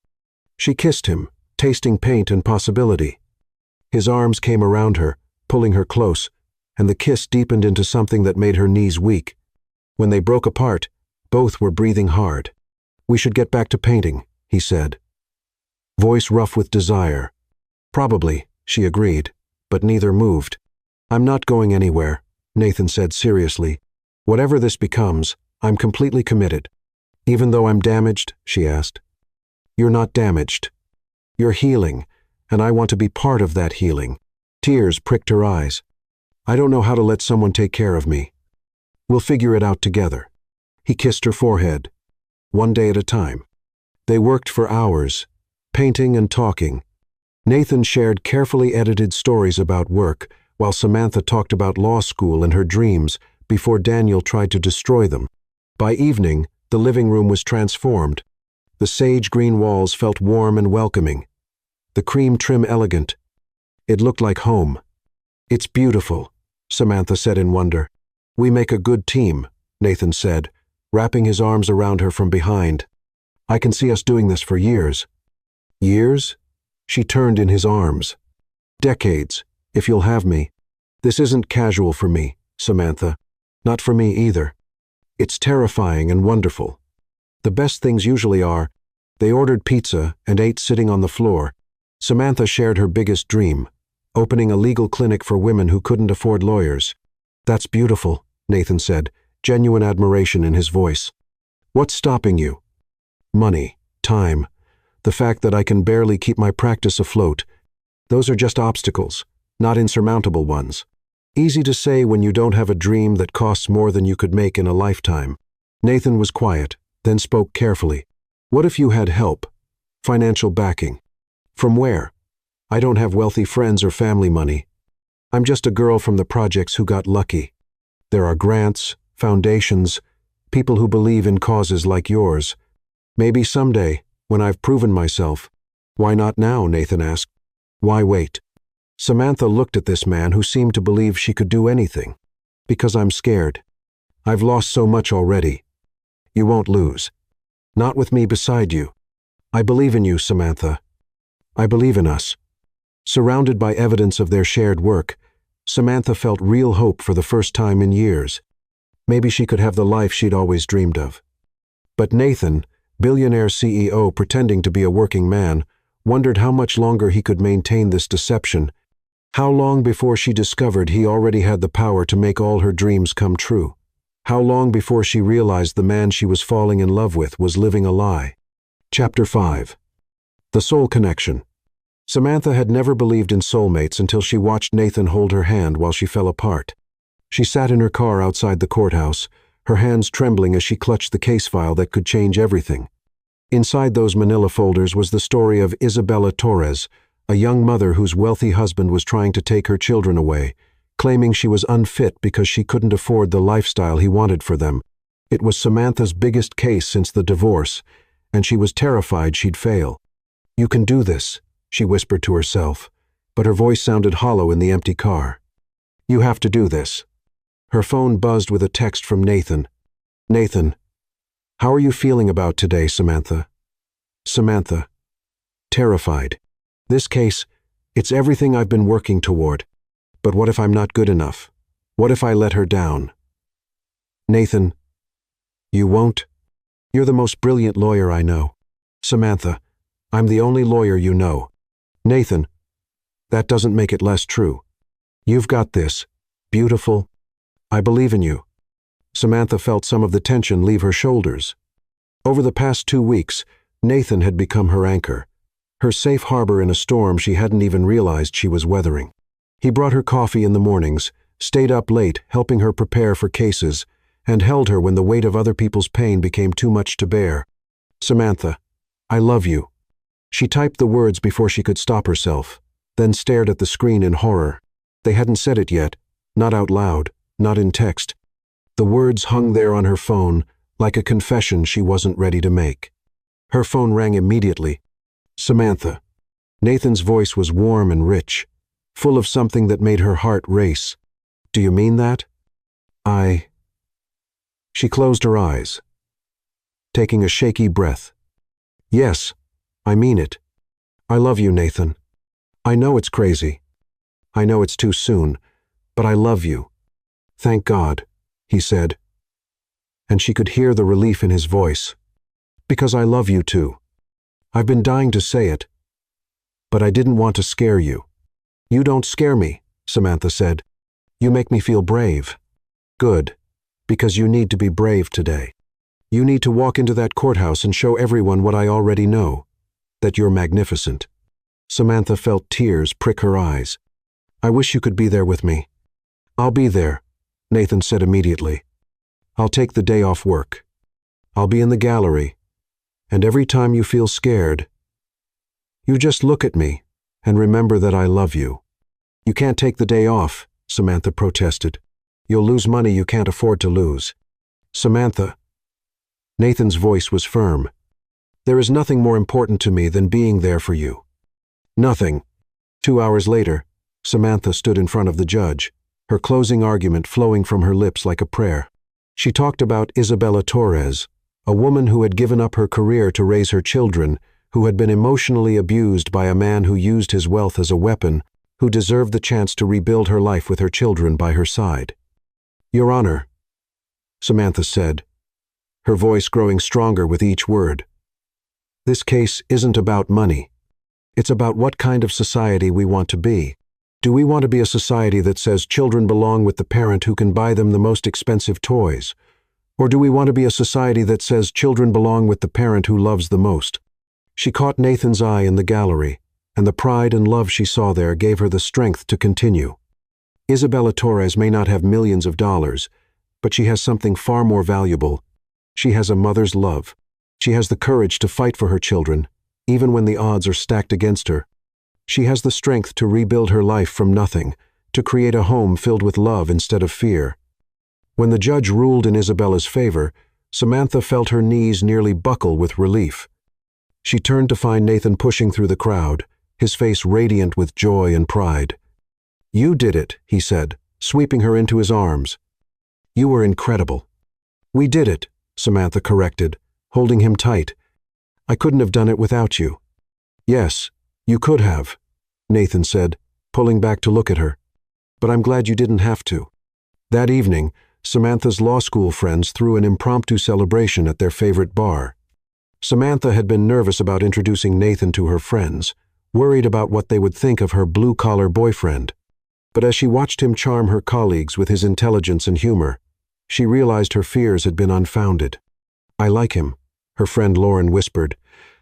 S1: She kissed him, tasting paint and possibility. His arms came around her, pulling her close, and the kiss deepened into something that made her knees weak. When they broke apart, both were breathing hard. "We should get back to painting," he said. Voice rough with desire. "Probably," she agreed, but neither moved. "I'm not going anywhere," Nathan said seriously. "Whatever this becomes, I'm completely committed." "Even though I'm damaged?" she asked. "You're not damaged. You're healing, and I want to be part of that healing." Tears pricked her eyes. "I don't know how to let someone take care of me. We'll figure it out together." He kissed her forehead, one day at a time. They worked for hours, painting and talking. Nathan shared carefully edited stories about work, while Samantha talked about law school and her dreams before Daniel tried to destroy them. By evening, the living room was transformed. The sage-green walls felt warm and welcoming. The cream trim elegant. It looked like home. "It's beautiful," Samantha said in wonder. "We make a good team," Nathan said, wrapping his arms around her from behind. "I can see us doing this for years." "Years?" She turned in his arms. "Decades, if you'll have me." "This isn't casual for me, Samantha. Not for me either. It's terrifying and wonderful. The best things usually are." They ordered pizza and ate sitting on the floor. Samantha shared her biggest dream, opening a legal clinic for women who couldn't afford lawyers. "That's beautiful," Nathan said, genuine admiration in his voice. "What's stopping you?" "Money, time, the fact that I can barely keep my practice afloat. Those are just obstacles, not insurmountable ones. Easy to say when you don't have a dream that costs more than you could make in a lifetime." Nathan was quiet, then spoke carefully. "What if you had help? Financial backing?" "From where? I don't have wealthy friends or family money. I'm just a girl from the projects who got lucky. There are grants, foundations, people who believe in causes like yours. Maybe someday, when I've proven myself. Why not now? Nathan asked. Why wait? Samantha looked at this man who seemed to believe she could do anything. Because I'm scared. I've lost so much already. You won't lose. Not with me beside you. I believe in you, Samantha. I believe in us. Surrounded by evidence of their shared work, Samantha felt real hope for the first time in years. Maybe she could have the life she'd always dreamed of. But Nathan, billionaire CEO pretending to be a working man, wondered how much longer he could maintain this deception. How long before she discovered he already had the power to make all her dreams come true? How long before she realized the man she was falling in love with was living a lie? Chapter 5. The Soul Connection. Samantha had never believed in soulmates until she watched Nathan hold her hand while she fell apart. She sat in her car outside the courthouse, her hands trembling as she clutched the case file that could change everything. Inside those manila folders was the story of Isabella Torres, a young mother whose wealthy husband was trying to take her children away, claiming she was unfit because she couldn't afford the lifestyle he wanted for them. It was Samantha's biggest case since the divorce, and she was terrified she'd fail. You can do this, she whispered to herself, but her voice sounded hollow in the empty car. You have to do this. Her phone buzzed with a text from Nathan. Nathan, how are you feeling about today, Samantha? Samantha, terrified. This case, it's everything I've been working toward. But what if I'm not good enough? What if I let her down? Nathan, you won't? You're the most brilliant lawyer I know. Samantha, I'm the only lawyer you know. Nathan, that doesn't make it less true. You've got this. Beautiful. I believe in you. Samantha felt some of the tension leave her shoulders. Over the past 2 weeks, Nathan had become her anchor, her safe harbor in a storm she hadn't even realized she was weathering. He brought her coffee in the mornings, stayed up late helping her prepare for cases, and held her when the weight of other people's pain became too much to bear. Samantha, I love you. She typed the words before she could stop herself, then stared at the screen in horror. They hadn't said it yet, not out loud, not in text. The words hung there on her phone, like a confession she wasn't ready to make. Her phone rang immediately. Samantha. Nathan's voice was warm and rich, full of something that made her heart race. Do you mean that? She closed her eyes, taking a shaky breath. Yes, I mean it. I love you, Nathan. I know it's crazy. I know it's too soon, but I love you. Thank God, he said. And she could hear the relief in his voice. Because I love you too. I've been dying to say it, but I didn't want to scare you. You don't scare me, Samantha said. You make me feel brave. Good, because you need to be brave today. You need to walk into that courthouse and show everyone what I already know, that you're magnificent. Samantha felt tears prick her eyes. I wish you could be there with me. I'll be there, Nathan said immediately. I'll take the day off work. I'll be in the gallery, and every time you feel scared, you just look at me and remember that I love you. You can't take the day off, Samantha protested. You'll lose money you can't afford to lose. Samantha. Nathan's voice was firm. There is nothing more important to me than being there for you. Nothing. 2 hours later, Samantha stood in front of the judge, her closing argument flowing from her lips like a prayer. She talked about Isabella Torres, a woman who had given up her career to raise her children, who had been emotionally abused by a man who used his wealth as a weapon, who deserved the chance to rebuild her life with her children by her side. Your Honor, Samantha said, her voice growing stronger with each word. This case isn't about money. It's about what kind of society we want to be. Do we want to be a society that says children belong with the parent who can buy them the most expensive toys? Or do we want to be a society that says children belong with the parent who loves the most? She caught Nathan's eye in the gallery, and the pride and love she saw there gave her the strength to continue. Isabella Torres may not have millions of dollars, but she has something far more valuable. She has a mother's love. She has the courage to fight for her children, even when the odds are stacked against her. She has the strength to rebuild her life from nothing, to create a home filled with love instead of fear. When the judge ruled in Isabella's favor, Samantha felt her knees nearly buckle with relief. She turned to find Nathan pushing through the crowd, his face radiant with joy and pride. "You did it," he said, sweeping her into his arms. "You were incredible." "We did it," Samantha corrected, holding him tight. "I couldn't have done it without you." "Yes, you could have," Nathan said, pulling back to look at her. "But I'm glad you didn't have to." That evening, Samantha's law school friends threw an impromptu celebration at their favorite bar. Samantha had been nervous about introducing Nathan to her friends, worried about what they would think of her blue-collar boyfriend. But as she watched him charm her colleagues with his intelligence and humor, she realized her fears had been unfounded. "I like him," her friend Lauren whispered,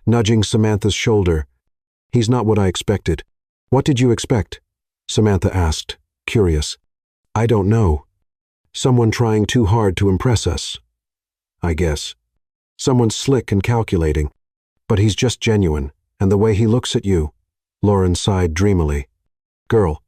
S1: nudging Samantha's shoulder. "He's not what I expected." "What did you expect?" Samantha asked, curious. "I don't know. Someone trying too hard to impress us, I guess. Someone slick and calculating. But he's just genuine, and the way he looks at you," Lauren sighed dreamily. "Girl,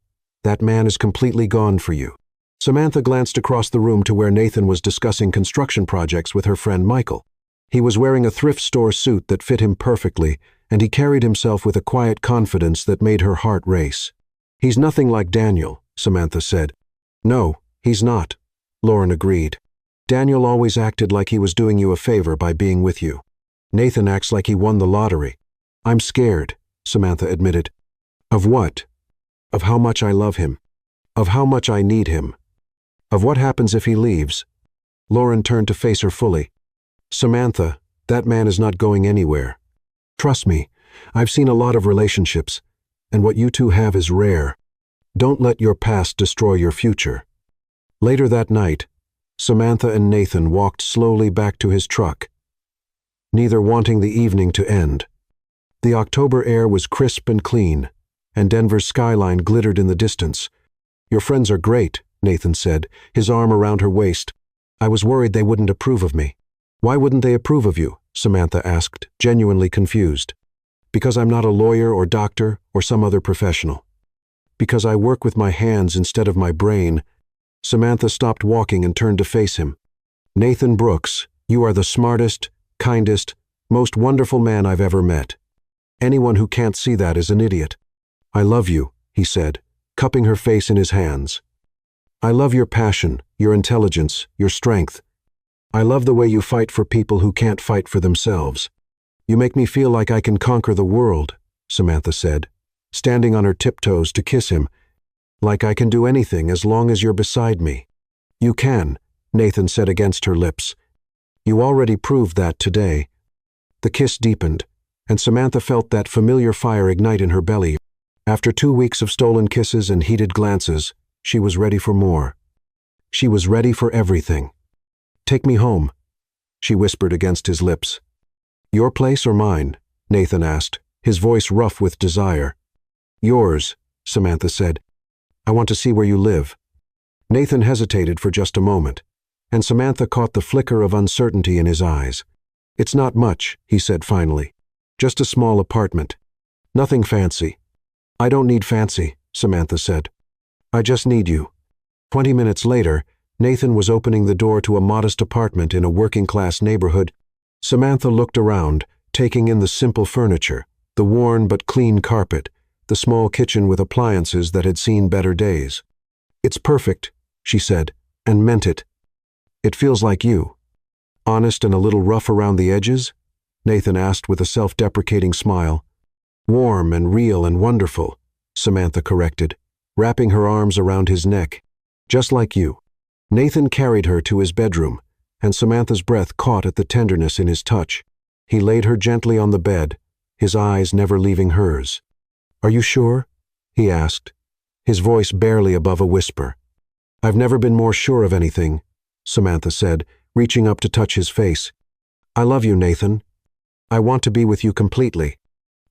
S1: that man is completely gone for you." Samantha glanced across the room to where Nathan was discussing construction projects with her friend Michael. He was wearing a thrift store suit that fit him perfectly, and he carried himself with a quiet confidence that made her heart race. "He's nothing like Daniel," Samantha said. "No, he's not," Lauren agreed. "Daniel always acted like he was doing you a favor by being with you. Nathan acts like he won the lottery." "I'm scared," Samantha admitted. "Of what?" "Of how much I love him. Of how much I need him. Of what happens if he leaves." Lauren turned to face her fully. "Samantha, that man is not going anywhere. Trust me, I've seen a lot of relationships, and what you two have is rare. Don't let your past destroy your future." Later that night, Samantha and Nathan walked slowly back to his truck, neither wanting the evening to end. The October air was crisp and clean, and Denver's skyline glittered in the distance. "Your friends are great," Nathan said, his arm around her waist. "I was worried they wouldn't approve of me." "Why wouldn't they approve of you?" Samantha asked, genuinely confused. "Because I'm not a lawyer or doctor or some other professional. Because I work with my hands instead of my brain." Samantha stopped walking and turned to face him. "Nathan Brooks, you are the smartest, kindest, most wonderful man I've ever met. Anyone who can't see that is an idiot." "I love you," he said, cupping her face in his hands. "I love your passion, your intelligence, your strength. I love the way you fight for people who can't fight for themselves. You make me feel like I can conquer the world," Samantha said, standing on her tiptoes to kiss him. "Like I can do anything as long as you're beside me." "You can," Nathan said against her lips. "You already proved that today." The kiss deepened, and Samantha felt that familiar fire ignite in her belly. After 2 weeks of stolen kisses and heated glances, she was ready for more. She was ready for everything. "Take me home," she whispered against his lips. "Your place or mine?" Nathan asked, his voice rough with desire. "Yours," Samantha said. "I want to see where you live." Nathan hesitated for just a moment, and Samantha caught the flicker of uncertainty in his eyes. "It's not much," he said finally. "Just a small apartment. Nothing fancy." "I don't need fancy," Samantha said. "I just need you." 20 minutes later, Nathan was opening the door to a modest apartment in a working-class neighborhood. Samantha looked around, taking in the simple furniture, the worn but clean carpet, the small kitchen with appliances that had seen better days. "It's perfect," she said, and meant it. "It feels like you." "Honest and a little rough around the edges?" Nathan asked with a self-deprecating smile. "Warm and real and wonderful," Samantha corrected, wrapping her arms around his neck. "Just like you." Nathan carried her to his bedroom, and Samantha's breath caught at the tenderness in his touch. He laid her gently on the bed, his eyes never leaving hers. "Are you sure?" he asked, his voice barely above a whisper. "I've never been more sure of anything," Samantha said, reaching up to touch his face. "I love you, Nathan. I want to be with you completely."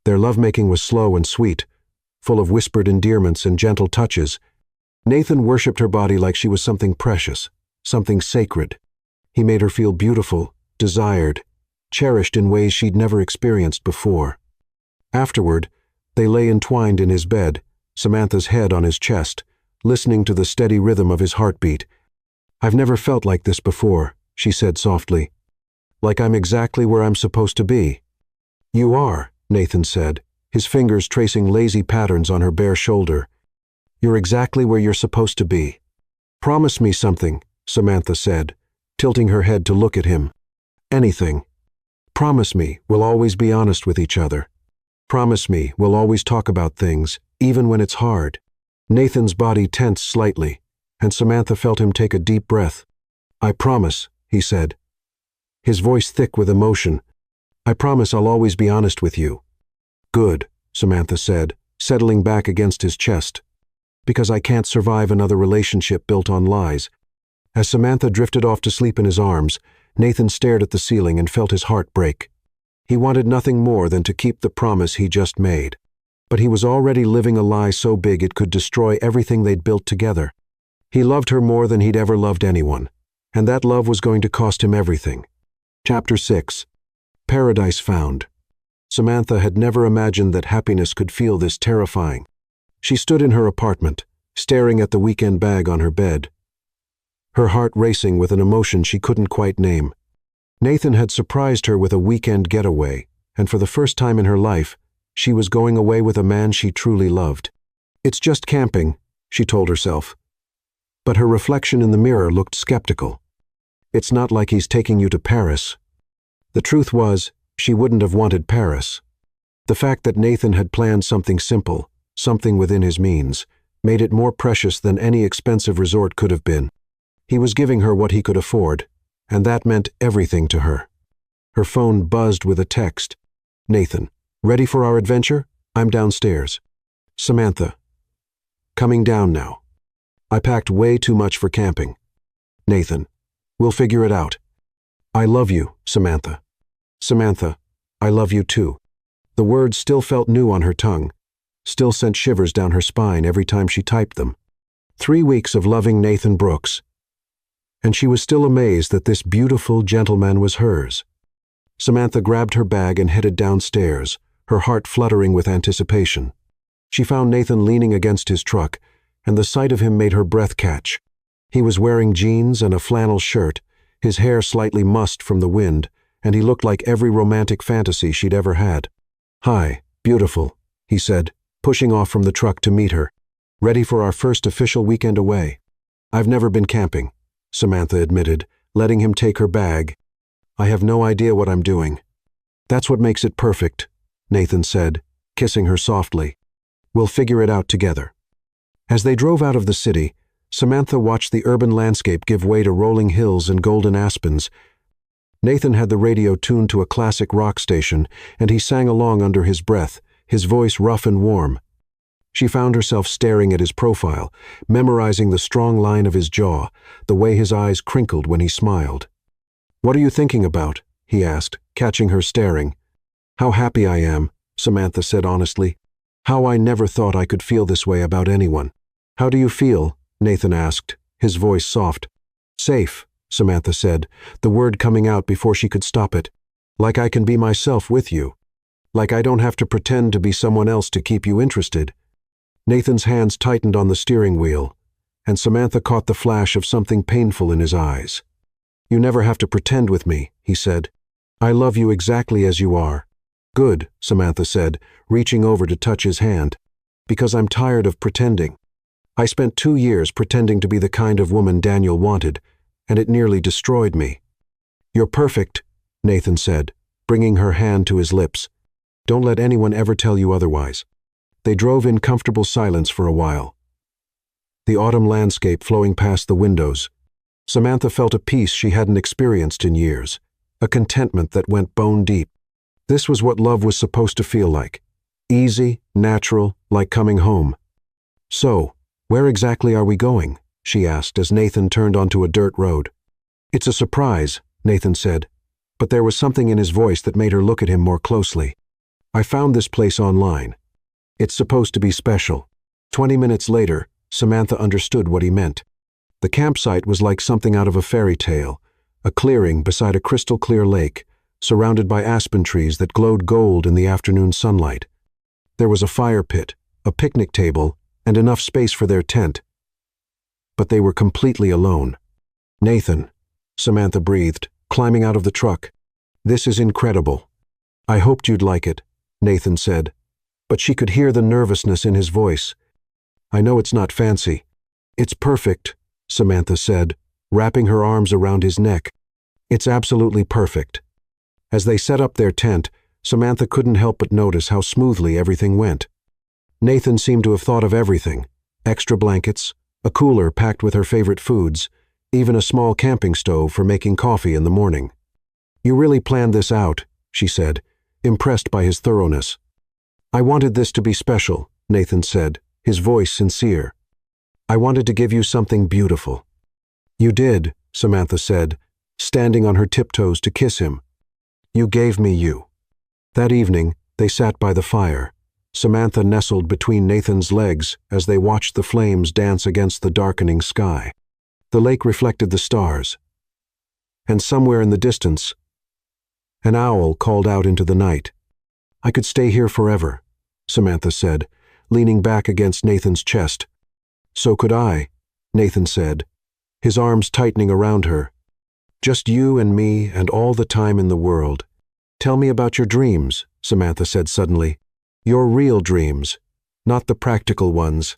S1: Their lovemaking was slow and sweet, full of whispered endearments and gentle touches. Nathan worshipped her body like she was something precious, something sacred. He made her feel beautiful, desired, cherished in ways she'd never experienced before. Afterward, they lay entwined in his bed, Samantha's head on his chest, listening to the steady rhythm of his heartbeat. "I've never felt like this before," she said softly. like I'm exactly where I'm supposed to be. You are, Nathan said, his fingers tracing lazy patterns on her bare shoulder. You're exactly where you're supposed to be. Promise me something, Samantha said, tilting her head to look at him. Anything. Promise me we'll always be honest with each other. Promise me we'll always talk about things, even when it's hard. Nathan's body tensed slightly, and Samantha felt him take a deep breath. I promise, he said, his voice thick with emotion. I promise I'll always be honest with you. Good, Samantha said, settling back against his chest. Because I can't survive another relationship built on lies. As Samantha drifted off to sleep in his arms, Nathan stared at the ceiling and felt his heart break. He wanted nothing more than to keep the promise he just made. But he was already living a lie so big it could destroy everything they'd built together. He loved her more than he'd ever loved anyone, and that love was going to cost him everything. Chapter 6. Paradise Found. Samantha had never imagined that happiness could feel this terrifying. She stood in her apartment, staring at the weekend bag on her bed, her heart racing with an emotion she couldn't quite name. Nathan had surprised her with a weekend getaway, and for the first time in her life, she was going away with a man she truly loved. It's just camping, she told herself. But her reflection in the mirror looked skeptical. It's not like he's taking you to Paris. The truth was, she wouldn't have wanted Paris. The fact that Nathan had planned something simple, something within his means, made it more precious than any expensive resort could have been. He was giving her what he could afford, and that meant everything to her. Her phone buzzed with a text. Nathan, ready for our adventure? I'm downstairs. Samantha. Coming down now. I packed way too much for camping. Nathan. We'll figure it out. I love you, Samantha. Samantha, I love you too. The words still felt new on her tongue, still sent shivers down her spine every time she typed them. 3 weeks of loving Nathan Brooks. And she was still amazed that this beautiful gentleman was hers. Samantha grabbed her bag and headed downstairs, her heart fluttering with anticipation. She found Nathan leaning against his truck, and the sight of him made her breath catch. He was wearing jeans and a flannel shirt, his hair slightly mussed from the wind, and he looked like every romantic fantasy she'd ever had. Hi, beautiful, he said, pushing off from the truck to meet her. Ready for our first official weekend away. I've never been camping, Samantha admitted, letting him take her bag. I have no idea what I'm doing. That's what makes it perfect, Nathan said, kissing her softly. We'll figure it out together. As they drove out of the city, Samantha watched the urban landscape give way to rolling hills and golden aspens. Nathan had the radio tuned to a classic rock station, and he sang along under his breath, his voice rough and warm. She found herself staring at his profile, memorizing the strong line of his jaw, the way his eyes crinkled when he smiled. What are you thinking about? He asked, catching her staring. How happy I am, Samantha said honestly. How I never thought I could feel this way about anyone. How do you feel? Nathan asked, his voice soft. Safe, Samantha said, the word coming out before she could stop it. Like I can be myself with you. Like I don't have to pretend to be someone else to keep you interested. Nathan's hands tightened on the steering wheel, and Samantha caught the flash of something painful in his eyes. You never have to pretend with me, he said. I love you exactly as you are. Good, Samantha said, reaching over to touch his hand. Because I'm tired of pretending. I spent 2 years pretending to be the kind of woman Daniel wanted, and it nearly destroyed me. You're perfect, Nathan said, bringing her hand to his lips. Don't let anyone ever tell you otherwise. They drove in comfortable silence for a while. The autumn landscape flowing past the windows. Samantha felt a peace she hadn't experienced in years, a contentment that went bone deep. This was what love was supposed to feel like. Easy, natural, like coming home. So, where exactly are we going? She asked as Nathan turned onto a dirt road. It's a surprise, Nathan said, but there was something in his voice that made her look at him more closely. I found this place online. It's supposed to be special. 20 minutes later, Samantha understood what he meant. The campsite was like something out of a fairy tale, a clearing beside a crystal-clear lake, surrounded by aspen trees that glowed gold in the afternoon sunlight. There was a fire pit, a picnic table, and enough space for their tent. But they were completely alone. Nathan, Samantha breathed, climbing out of the truck. This is incredible. I hoped you'd like it, Nathan said, but she could hear the nervousness in his voice. I know it's not fancy. It's perfect, Samantha said, wrapping her arms around his neck. It's absolutely perfect. As they set up their tent, Samantha couldn't help but notice how smoothly everything went. Nathan seemed to have thought of everything: extra blankets, a cooler packed with her favorite foods, even a small camping stove for making coffee in the morning. You really planned this out, she said, impressed by his thoroughness. I wanted this to be special, Nathan said, his voice sincere. I wanted to give you something beautiful. You did, Samantha said, standing on her tiptoes to kiss him. You gave me you. That evening, they sat by the fire, Samantha nestled between Nathan's legs as they watched the flames dance against the darkening sky. The lake reflected the stars. And somewhere in the distance, an owl called out into the night. I could stay here forever, Samantha said, leaning back against Nathan's chest. So could I, Nathan said, his arms tightening around her. Just you and me and all the time in the world. Tell me about your dreams, Samantha said suddenly. Your real dreams, not the practical ones.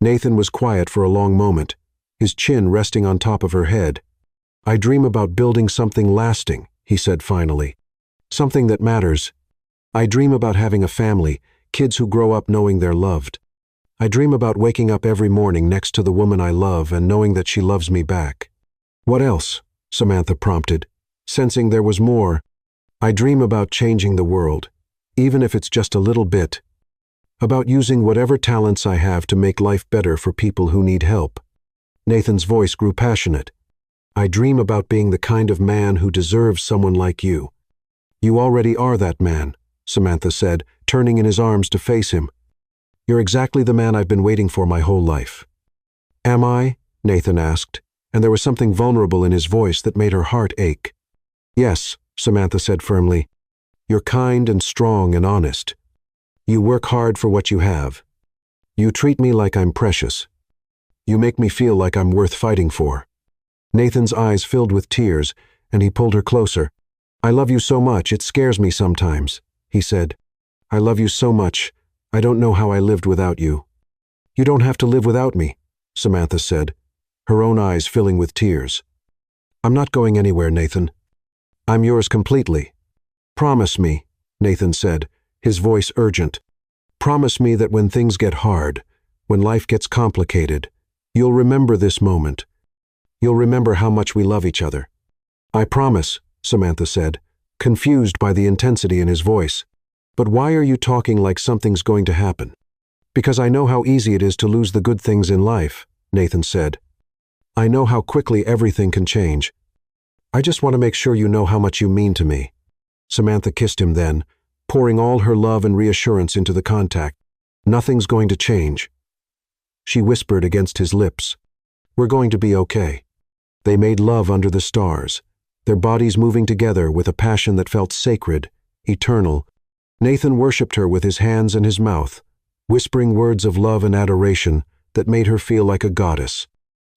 S1: Nathan was quiet for a long moment, his chin resting on top of her head. I dream about building something lasting, he said finally. Something that matters. I dream about having a family, kids who grow up knowing they're loved. I dream about waking up every morning next to the woman I love and knowing that she loves me back. What else? Samantha prompted, sensing there was more. I dream about changing the world, even if it's just a little bit. About using whatever talents I have to make life better for people who need help. Nathan's voice grew passionate. I dream about being the kind of man who deserves someone like you. You already are that man, Samantha said, turning in his arms to face him. You're exactly the man I've been waiting for my whole life. Am I? Nathan asked, and there was something vulnerable in his voice that made her heart ache. Yes, Samantha said firmly. You're kind and strong and honest. You work hard for what you have. You treat me like I'm precious. You make me feel like I'm worth fighting for. Nathan's eyes filled with tears, and he pulled her closer. I love you so much, it scares me sometimes, he said. I love you so much, I don't know how I lived without you. You don't have to live without me, Samantha said, her own eyes filling with tears. I'm not going anywhere, Nathan. I'm yours completely. Promise me, Nathan said, his voice urgent. Promise me that when things get hard, when life gets complicated, you'll remember this moment. You'll remember how much we love each other. I promise, Samantha said, confused by the intensity in his voice. But why are you talking like something's going to happen? Because I know how easy it is to lose the good things in life, Nathan said. I know how quickly everything can change. I just want to make sure you know how much you mean to me. Samantha kissed him then, pouring all her love and reassurance into the contact. Nothing's going to change. She whispered against his lips. We're going to be okay. They made love under the stars, their bodies moving together with a passion that felt sacred, eternal. Nathan worshipped her with his hands and his mouth, whispering words of love and adoration that made her feel like a goddess.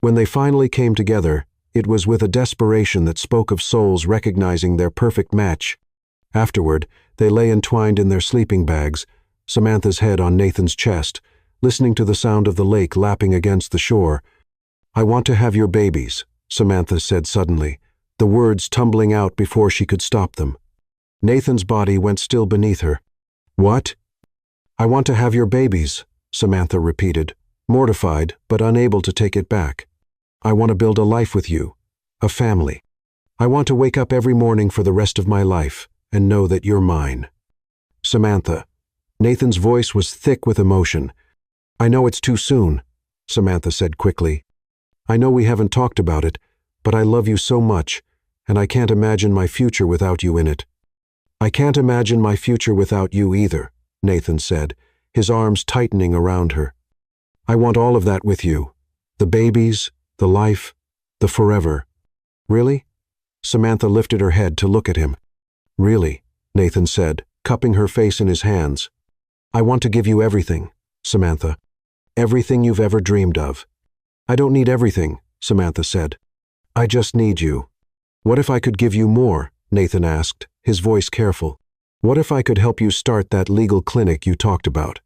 S1: When they finally came together, it was with a desperation that spoke of souls recognizing their perfect match. Afterward, they lay entwined in their sleeping bags, Samantha's head on Nathan's chest, listening to the sound of the lake lapping against the shore. I want to have your babies, Samantha said suddenly, the words tumbling out before she could stop them. Nathan's body went still beneath her. What? I want to have your babies, Samantha repeated, mortified but unable to take it back. I want to build a life with you, a family. I want to wake up every morning for the rest of my life and know that you're mine. Samantha. Nathan's voice was thick with emotion. I know it's too soon, Samantha said quickly. I know we haven't talked about it, but I love you so much, and I can't imagine my future without you in it. I can't imagine my future without you either, Nathan said, his arms tightening around her. I want all of that with you. The babies, the life, the forever. Really? Samantha lifted her head to look at him. Really, Nathan said, cupping her face in his hands. I want to give you everything, Samantha. Everything you've ever dreamed of. I don't need everything, Samantha said. I just need you. What if I could give you more? Nathan asked, his voice careful. What if I could help you start that legal clinic you talked about?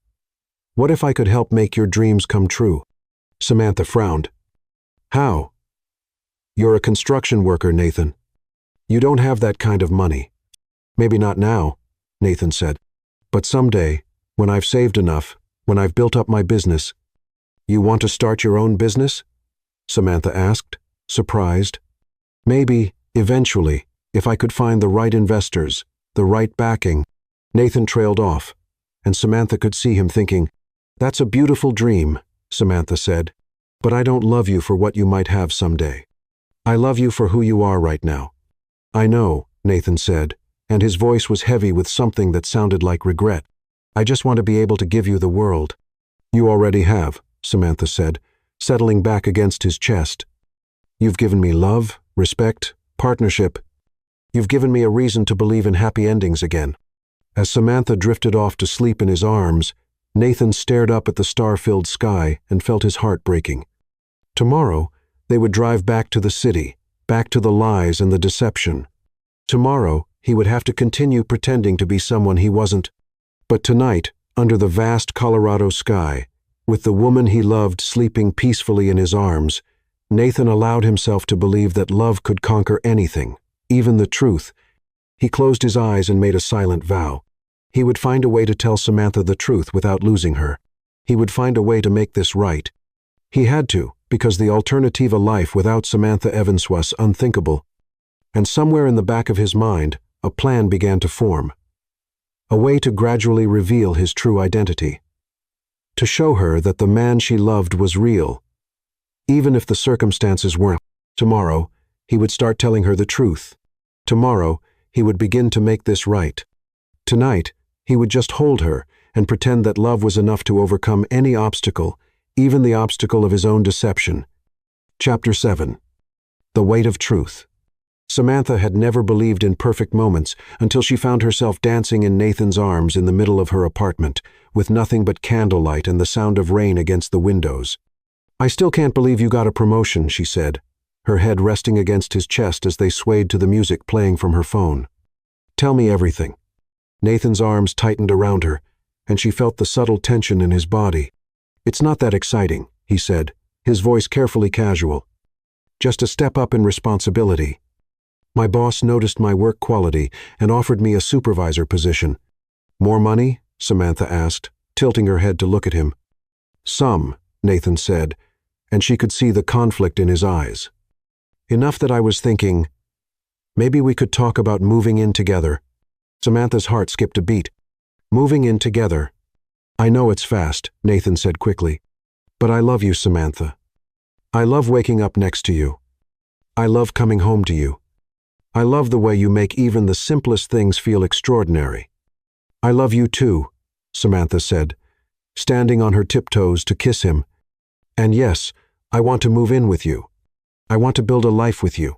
S1: What if I could help make your dreams come true? Samantha frowned. How? You're a construction worker, Nathan. You don't have that kind of money. Maybe not now, Nathan said. But someday, when I've saved enough, when I've built up my business. You want to start your own business? Samantha asked, surprised. Maybe, eventually, if I could find the right investors, the right backing. Nathan trailed off, and Samantha could see him thinking, "That's a beautiful dream," Samantha said, "but I don't love you for what you might have someday. I love you for who you are right now." "I know," Nathan said, and his voice was heavy with something that sounded like regret. "I just want to be able to give you the world." "You already have," Samantha said, settling back against his chest. "You've given me love, respect, partnership. You've given me a reason to believe in happy endings again." As Samantha drifted off to sleep in his arms, Nathan stared up at the star-filled sky and felt his heart breaking. Tomorrow, they would drive back to the city, back to the lies and the deception. Tomorrow, he would have to continue pretending to be someone he wasn't. But tonight, under the vast Colorado sky, with the woman he loved sleeping peacefully in his arms, Nathan allowed himself to believe that love could conquer anything, even the truth. He closed his eyes and made a silent vow. He would find a way to tell Samantha the truth without losing her. He would find a way to make this right. He had to, because the alternative life without Samantha Evans was unthinkable. And somewhere in the back of his mind, a plan began to form. A way to gradually reveal his true identity. To show her that the man she loved was real. Even if the circumstances weren't. Tomorrow, he would start telling her the truth. Tomorrow, he would begin to make this right. Tonight, he would just hold her and pretend that love was enough to overcome any obstacle, even the obstacle of his own deception. Chapter 7. The Weight of Truth. Samantha had never believed in perfect moments until she found herself dancing in Nathan's arms in the middle of her apartment, with nothing but candlelight and the sound of rain against the windows. "I still can't believe you got a promotion," she said, her head resting against his chest as they swayed to the music playing from her phone. "Tell me everything." Nathan's arms tightened around her, and she felt the subtle tension in his body. "It's not that exciting," he said, his voice carefully casual. "Just a step up in responsibility. My boss noticed my work quality and offered me a supervisor position." "More money?" Samantha asked, tilting her head to look at him. "Some," Nathan said, and she could see the conflict in his eyes. "Enough that I was thinking, maybe we could talk about moving in together." Samantha's heart skipped a beat. "Moving in together." "I know it's fast," Nathan said quickly, "but I love you, Samantha. I love waking up next to you. I love coming home to you. I love the way you make even the simplest things feel extraordinary." "I love you too," Samantha said, standing on her tiptoes to kiss him. "And yes, I want to move in with you. I want to build a life with you."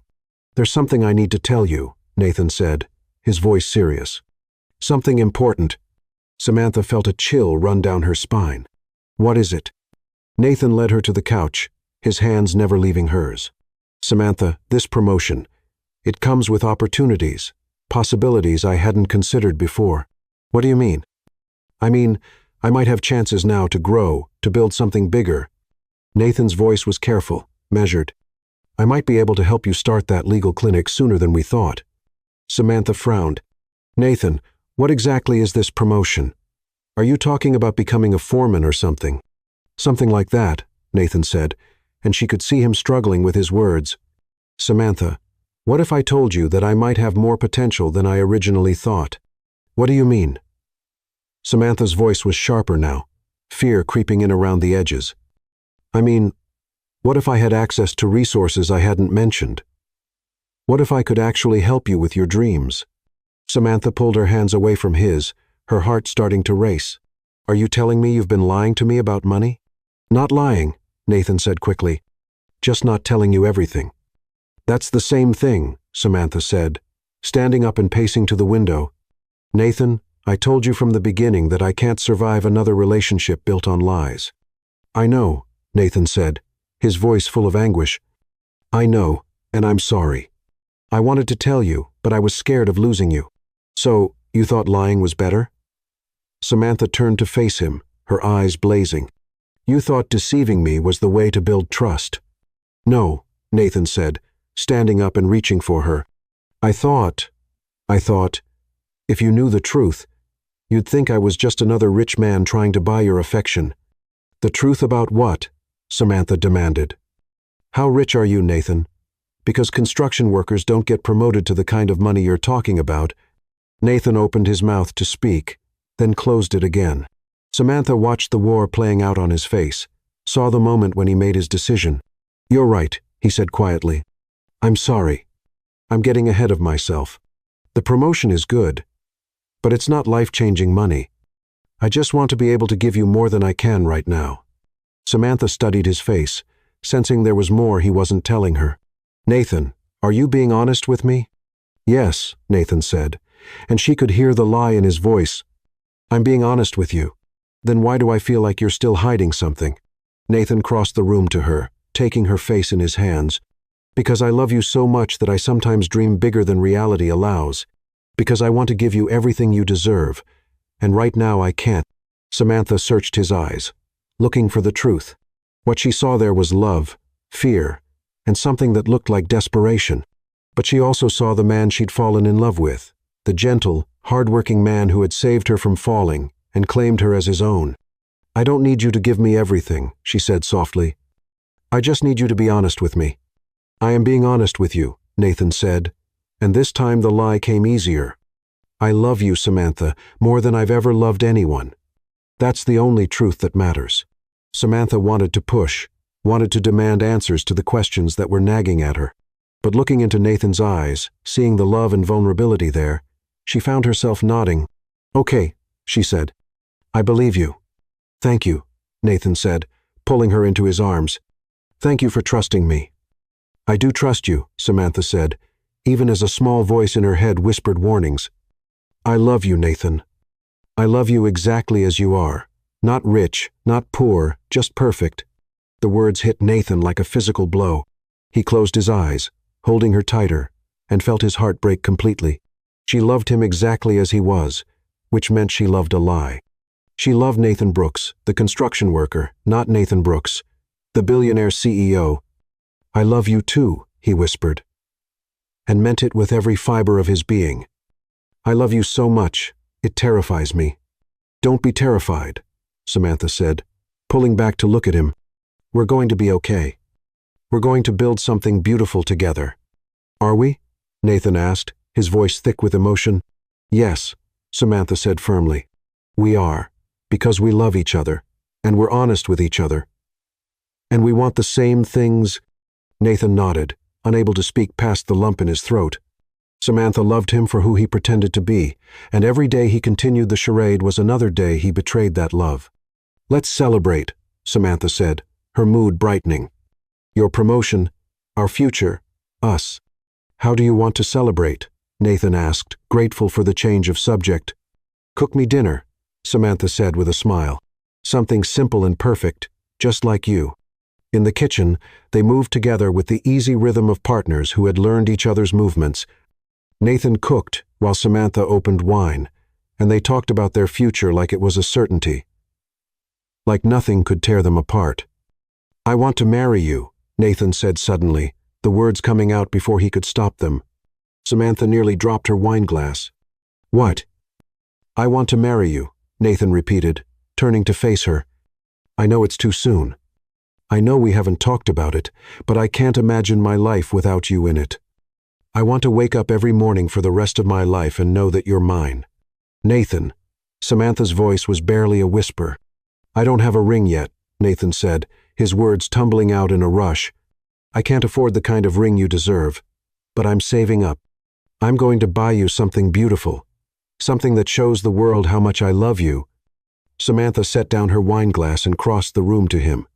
S1: "There's something I need to tell you," Nathan said, his voice serious. "Something important." Samantha felt a chill run down her spine. "What is it?" Nathan led her to the couch, his hands never leaving hers. "Samantha, this promotion, it comes with opportunities, possibilities I hadn't considered before." "What do you mean?" "I mean, I might have chances now to grow, to build something bigger." Nathan's voice was careful, measured. "I might be able to help you start that legal clinic sooner than we thought." Samantha frowned. "Nathan, what exactly is this promotion? Are you talking about becoming a foreman or something?" "Something like that," Nathan said, and she could see him struggling with his words. "Samantha, what if I told you that I might have more potential than I originally thought?" "What do you mean?" Samantha's voice was sharper now, fear creeping in around the edges. "I mean, what if I had access to resources I hadn't mentioned? What if I could actually help you with your dreams?" Samantha pulled her hands away from his, her heart starting to race. "Are you telling me you've been lying to me about money?" "Not lying," Nathan said quickly. "Just not telling you everything." "That's the same thing," Samantha said, standing up and pacing to the window. "Nathan, I told you from the beginning that I can't survive another relationship built on lies." "I know," Nathan said, his voice full of anguish. "I know, and I'm sorry. I wanted to tell you, but I was scared of losing you." So, you thought lying was better? Samantha turned to face him, her eyes blazing. You thought deceiving me was the way to build trust. No, Nathan said, standing up and reaching for her. I thought, if you knew the truth, you'd think I was just another rich man trying to buy your affection. The truth about what? Samantha demanded. How rich are you, Nathan? Because construction workers don't get promoted to the kind of money you're talking about. Nathan opened his mouth to speak, then closed it again. Samantha watched the war playing out on his face, saw the moment when he made his decision. You're right, he said quietly. I'm sorry. I'm getting ahead of myself. The promotion is good, but it's not life-changing money. I just want to be able to give you more than I can right now. Samantha studied his face, sensing there was more he wasn't telling her. Nathan, are you being honest with me? Yes, Nathan said, and she could hear the lie in his voice. I'm being honest with you. Then why do I feel like you're still hiding something? Nathan crossed the room to her, taking her face in his hands. Because I love you so much that I sometimes dream bigger than reality allows. Because I want to give you everything you deserve. And right now I can't. Samantha searched his eyes, looking for the truth. What she saw there was love, fear, and something that looked like desperation. But she also saw the man she'd fallen in love with, the gentle, hard-working man who had saved her from falling and claimed her as his own. I don't need you to give me everything, she said softly. I just need you to be honest with me. I am being honest with you, Nathan said, and this time the lie came easier. I love you, Samantha, more than I've ever loved anyone. That's the only truth that matters. Samantha wanted to push, wanted to demand answers to the questions that were nagging at her. But looking into Nathan's eyes, seeing the love and vulnerability there, she found herself nodding. Okay, she said. I believe you. Thank you, Nathan said, pulling her into his arms. Thank you for trusting me. I do trust you, Samantha said, even as a small voice in her head whispered warnings. I love you, Nathan. I love you exactly as you are. Not rich, not poor, just perfect. The words hit Nathan like a physical blow. He closed his eyes, holding her tighter, and felt his heart break completely. She loved him exactly as he was, which meant she loved a lie. She loved Nathan Brooks, the construction worker, not Nathan Brooks, the billionaire CEO. I love you too, he whispered, and meant it with every fiber of his being. I love you so much, it terrifies me. Don't be terrified, Samantha said, pulling back to look at him. We're going to be okay. We're going to build something beautiful together. Are we? Nathan asked, his voice thick with emotion. Yes, Samantha said firmly. We are, because we love each other, and we're honest with each other. And we want the same things. Nathan nodded, unable to speak past the lump in his throat. Samantha loved him for who he pretended to be, and every day he continued the charade was another day he betrayed that love. Let's celebrate, Samantha said, her mood brightening. Your promotion, our future, us. How do you want to celebrate? Nathan asked, grateful for the change of subject. Cook me dinner, Samantha said with a smile. Something simple and perfect, just like you. In the kitchen, they moved together with the easy rhythm of partners who had learned each other's movements. Nathan cooked while Samantha opened wine, and they talked about their future like it was a certainty. Like nothing could tear them apart. I want to marry you, Nathan said suddenly, the words coming out before he could stop them. Samantha nearly dropped her wine glass. What? I want to marry you, Nathan repeated, turning to face her. I know it's too soon. I know we haven't talked about it, but I can't imagine my life without you in it. I want to wake up every morning for the rest of my life and know that you're mine. Nathan. Samantha's voice was barely a whisper. I don't have a ring yet, Nathan said, his words tumbling out in a rush. I can't afford the kind of ring you deserve, but I'm saving up. I'm going to buy you something beautiful, something that shows the world how much I love you. Samantha set down her wine glass and crossed the room to him.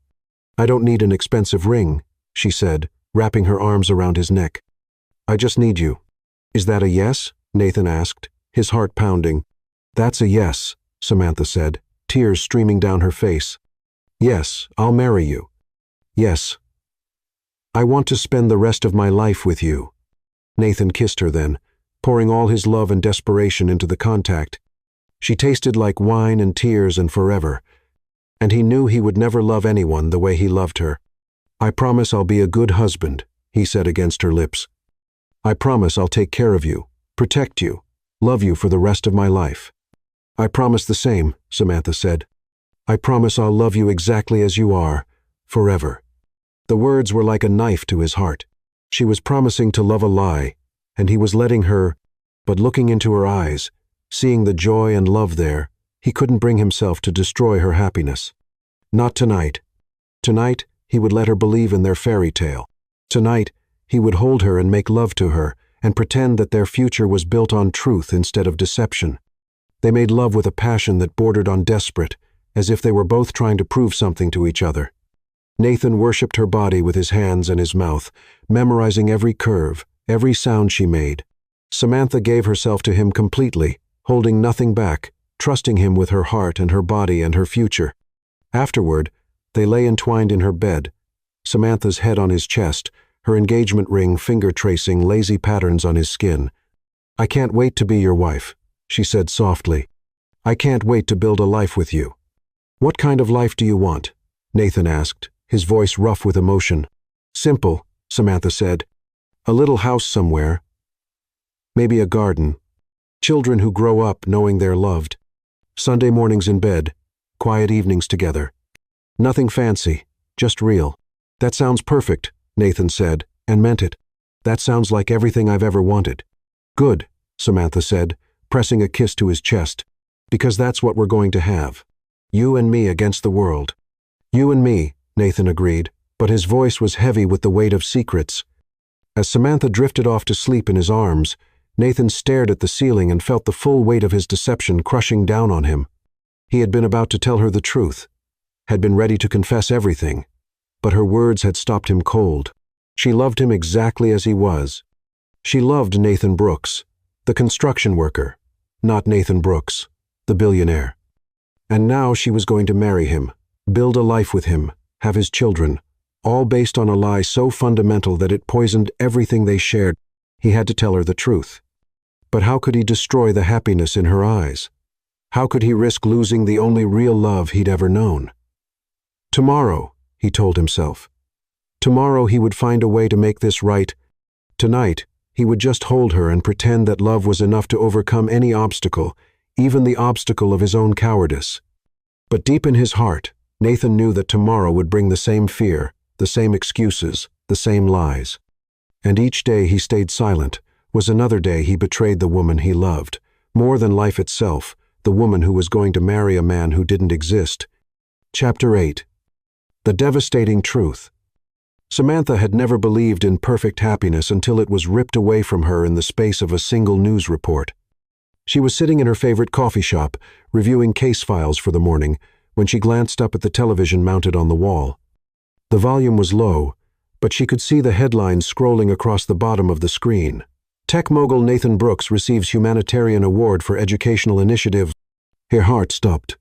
S1: I don't need an expensive ring, she said, wrapping her arms around his neck. I just need you. Is that a yes? Nathan asked, his heart pounding. That's a yes, Samantha said, tears streaming down her face. Yes, I'll marry you. Yes. I want to spend the rest of my life with you. Nathan kissed her then, pouring all his love and desperation into the contact. She tasted like wine and tears and forever, and he knew he would never love anyone the way he loved her. "I promise I'll be a good husband," he said against her lips. "I promise I'll take care of you, protect you, love you for the rest of my life." "I promise the same," Samantha said. "I promise I'll love you exactly as you are, forever." The words were like a knife to his heart. She was promising to love a lie, and he was letting her, but looking into her eyes, seeing the joy and love there, he couldn't bring himself to destroy her happiness. Not tonight. Tonight, he would let her believe in their fairy tale. Tonight, he would hold her and make love to her, and pretend that their future was built on truth instead of deception. They made love with a passion that bordered on desperate, as if they were both trying to prove something to each other. Nathan worshipped her body with his hands and his mouth, memorizing every curve, every sound she made. Samantha gave herself to him completely, holding nothing back, trusting him with her heart and her body and her future. Afterward, they lay entwined in her bed, Samantha's head on his chest, her engagement ring finger-tracing lazy patterns on his skin. "I can't wait to be your wife," she said softly. "I can't wait to build a life with you." "What kind of life do you want?" Nathan asked, his voice rough with emotion. "Simple," Samantha said. "A little house somewhere. Maybe a garden. Children who grow up knowing they're loved. Sunday mornings in bed, quiet evenings together. Nothing fancy, just real." "That sounds perfect," Nathan said, and meant it. "That sounds like everything I've ever wanted." "Good," Samantha said, pressing a kiss to his chest. "Because that's what we're going to have. You and me against the world." "You and me," Nathan agreed, but his voice was heavy with the weight of secrets. As Samantha drifted off to sleep in his arms, Nathan stared at the ceiling and felt the full weight of his deception crushing down on him. He had been about to tell her the truth, had been ready to confess everything, but her words had stopped him cold. She loved him exactly as he was. She loved Nathan Brooks, the construction worker, not Nathan Brooks, the billionaire. And now she was going to marry him, build a life with him, have his children, all based on a lie so fundamental that it poisoned everything they shared. He had to tell her the truth. But how could he destroy the happiness in her eyes? How could he risk losing the only real love he'd ever known? Tomorrow, he told himself. Tomorrow he would find a way to make this right. Tonight, he would just hold her and pretend that love was enough to overcome any obstacle, even the obstacle of his own cowardice. But deep in his heart, Nathan knew that tomorrow would bring the same fear, the same excuses, the same lies. And each day he stayed silent was another day he betrayed the woman he loved, more than life itself, the woman who was going to marry a man who didn't exist. Chapter 8. The devastating truth. Samantha had never believed in perfect happiness until it was ripped away from her in the space of a single news report. She was sitting in her favorite coffee shop, reviewing case files for the morning, when she glanced up at the television mounted on the wall. The volume was low, but she could see the headlines scrolling across the bottom of the screen. Tech mogul Nathan Brooks receives humanitarian award for educational initiative. Her heart stopped.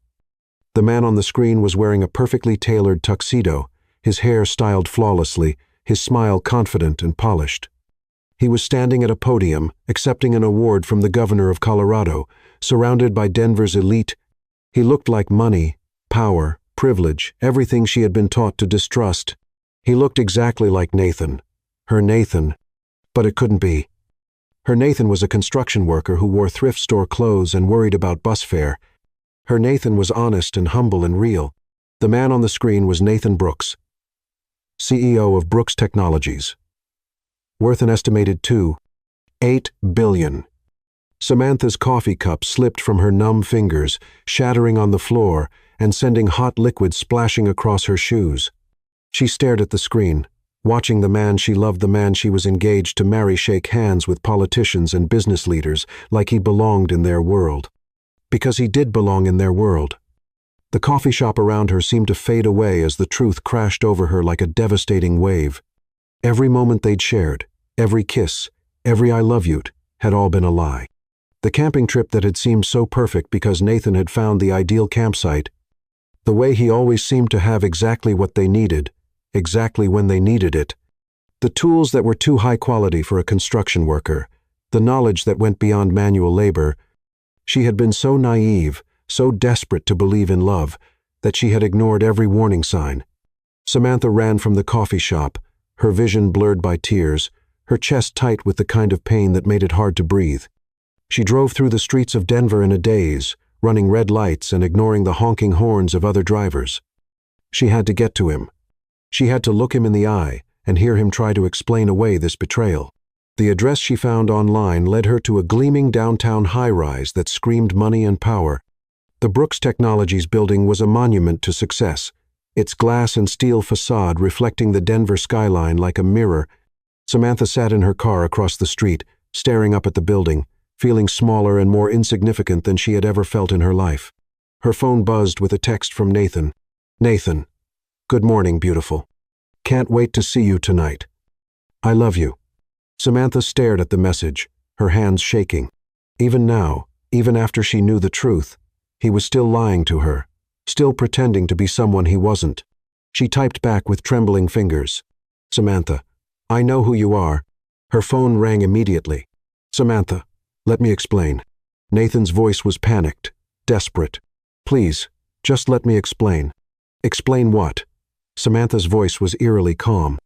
S1: The man on the screen was wearing a perfectly tailored tuxedo, his hair styled flawlessly, his smile confident and polished. He was standing at a podium, accepting an award from the governor of Colorado, surrounded by Denver's elite. He looked like money, power, privilege, everything she had been taught to distrust. He looked exactly like Nathan, her Nathan, but it couldn't be. Her Nathan was a construction worker who wore thrift store clothes and worried about bus fare. Her Nathan was honest and humble and real. The man on the screen was Nathan Brooks, CEO of Brooks Technologies. Worth an estimated $2.8 billion. Samantha's coffee cup slipped from her numb fingers, shattering on the floor and sending hot liquid splashing across her shoes. She stared at the screen, watching the man she loved, the man she was engaged to marry, shake hands with politicians and business leaders like he belonged in their world. Because he did belong in their world. The coffee shop around her seemed to fade away as the truth crashed over her like a devastating wave. Every moment they'd shared, every kiss, every I love you'd, had all been a lie. The camping trip that had seemed so perfect because Nathan had found the ideal campsite. The way he always seemed to have exactly what they needed, exactly when they needed it. The tools that were too high quality for a construction worker, the knowledge that went beyond manual labor. She had been so naive, so desperate to believe in love, that she had ignored every warning sign. Samantha ran from the coffee shop, her vision blurred by tears, her chest tight with the kind of pain that made it hard to breathe. She drove through the streets of Denver in a daze, running red lights and ignoring the honking horns of other drivers. She had to get to him. She had to look him in the eye and hear him try to explain away this betrayal. The address she found online led her to a gleaming downtown high-rise that screamed money and power. The Brooks Technologies building was a monument to success, its glass and steel facade reflecting the Denver skyline like a mirror. Samantha sat in her car across the street, staring up at the building, feeling smaller and more insignificant than she had ever felt in her life. Her phone buzzed with a text from Nathan. "Nathan, good morning, beautiful. Can't wait to see you tonight. I love you." Samantha stared at the message, her hands shaking. Even now, even after she knew the truth, he was still lying to her, still pretending to be someone he wasn't. She typed back with trembling fingers. "Samantha, I know who you are." Her phone rang immediately. "Samantha, let me explain." Nathan's voice was panicked, desperate. "Please, just let me explain." "Explain what?" Samantha's voice was eerily calm.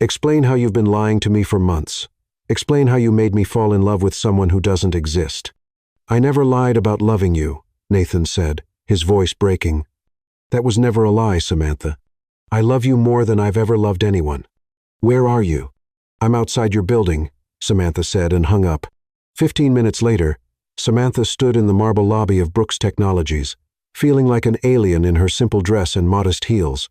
S1: "Explain how you've been lying to me for months. Explain how you made me fall in love with someone who doesn't exist." "I never lied about loving you," Nathan said, his voice breaking. "That was never a lie, Samantha. I love you more than I've ever loved anyone." "Where are you?" "I'm outside your building," Samantha said and hung up. 15 minutes later, Samantha stood in the marble lobby of Brooks Technologies, feeling like an alien in her simple dress and modest heels.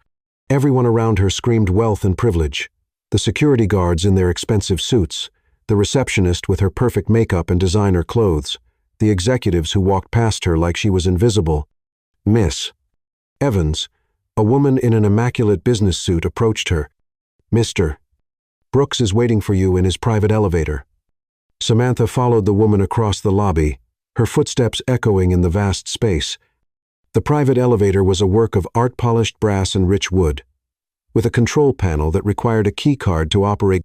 S1: Everyone around her screamed wealth and privilege. The security guards in their expensive suits, the receptionist with her perfect makeup and designer clothes, the executives who walked past her like she was invisible. "Miss Evans," a woman in an immaculate business suit approached her. "Mr. Brooks is waiting for you in his private elevator." Samantha followed the woman across the lobby, her footsteps echoing in the vast space. The private elevator was a work of art-polished brass and rich wood, with a control panel that required a key card to operate.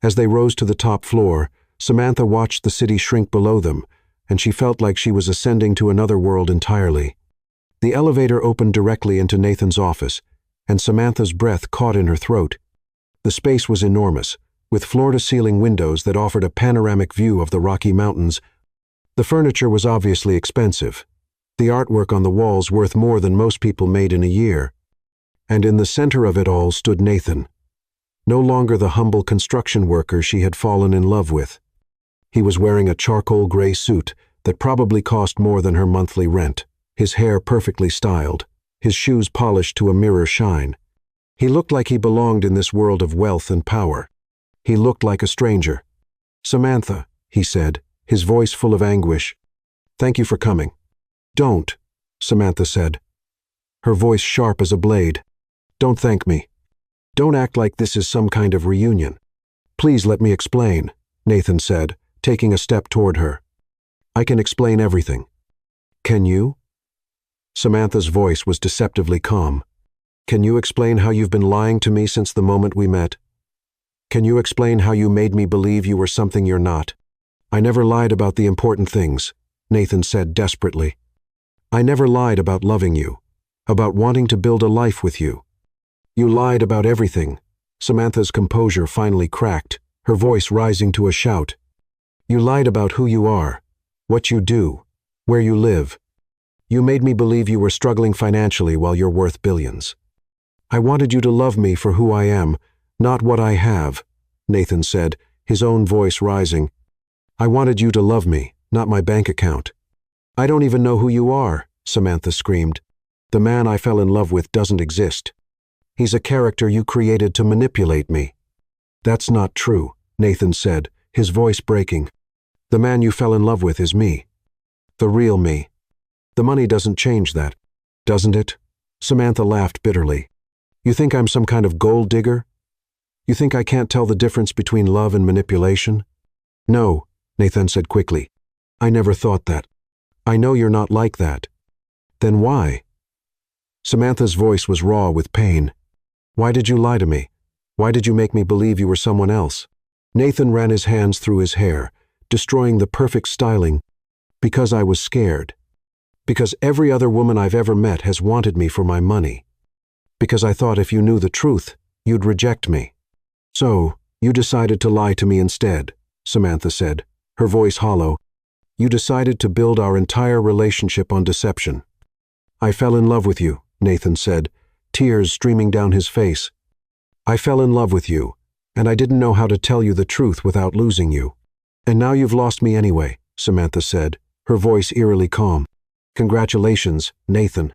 S1: As they rose to the top floor, Samantha watched the city shrink below them, and she felt like she was ascending to another world entirely. The elevator opened directly into Nathan's office, and Samantha's breath caught in her throat. The space was enormous, with floor-to-ceiling windows that offered a panoramic view of the Rocky Mountains. The furniture was obviously expensive, the artwork on the walls worth more than most people made in a year. And in the center of it all stood Nathan, no longer the humble construction worker she had fallen in love with. He was wearing a charcoal gray suit that probably cost more than her monthly rent, his hair perfectly styled, his shoes polished to a mirror shine. He looked like he belonged in this world of wealth and power. He looked like a stranger. "Samantha," he said, his voice full of anguish. "Thank you for coming." "Don't," Samantha said, her voice sharp as a blade. "Don't thank me. Don't act like this is some kind of reunion. Please let me explain," Nathan said, taking a step toward her. "I can explain everything." "Can you?" Samantha's voice was deceptively calm. "Can you explain how you've been lying to me since the moment we met? Can you explain how you made me believe you were something you're not?" "I never lied about the important things," Nathan said desperately. "I never lied about loving you, about wanting to build a life with you. You lied about everything." Samantha's composure finally cracked, her voice rising to a shout. "You lied about who you are, what you do, where you live. You made me believe you were struggling financially while you're worth billions. I wanted you to love me for who I am, not what I have," Nathan said, his own voice rising. "I wanted you to love me, not my bank account." "I don't even know who you are," Samantha screamed. "The man I fell in love with doesn't exist. He's a character you created to manipulate me." "That's not true," Nathan said, his voice breaking. "The man you fell in love with is me. The real me. The money doesn't change that, doesn't it?" Samantha laughed bitterly. "You think I'm some kind of gold digger? You think I can't tell the difference between love and manipulation?" "No," Nathan said quickly. "I never thought that. I know you're not like that." "Then why?" Samantha's voice was raw with pain. "Why did you lie to me? Why did you make me believe you were someone else?" Nathan ran his hands through his hair, destroying the perfect styling, because I was scared. Because every other woman I've ever met has wanted me for my money. Because I thought if you knew the truth, you'd reject me. So, you decided to lie to me instead, Samantha said, her voice hollow. You decided to build our entire relationship on deception. I fell in love with you, Nathan said, tears streaming down his face. I fell in love with you, and I didn't know how to tell you the truth without losing you. And now you've lost me anyway, Samantha said, her voice eerily calm. Congratulations, Nathan.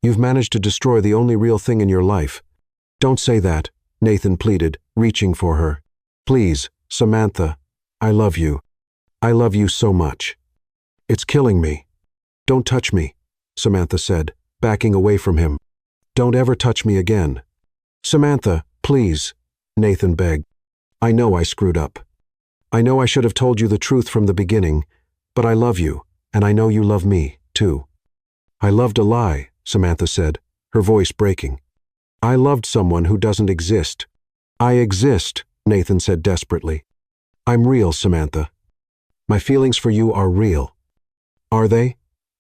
S1: You've managed to destroy the only real thing in your life. Don't say that, Nathan pleaded, reaching for her. Please, Samantha, I love you. I love you so much. It's killing me. Don't touch me, Samantha said, backing away from him. Don't ever touch me again. Samantha, please, Nathan begged. I know I screwed up. I know I should have told you the truth from the beginning, but I love you, and I know you love me, too. I loved a lie, Samantha said, her voice breaking. I loved someone who doesn't exist. I exist, Nathan said desperately. I'm real, Samantha. My feelings for you are real. Are they?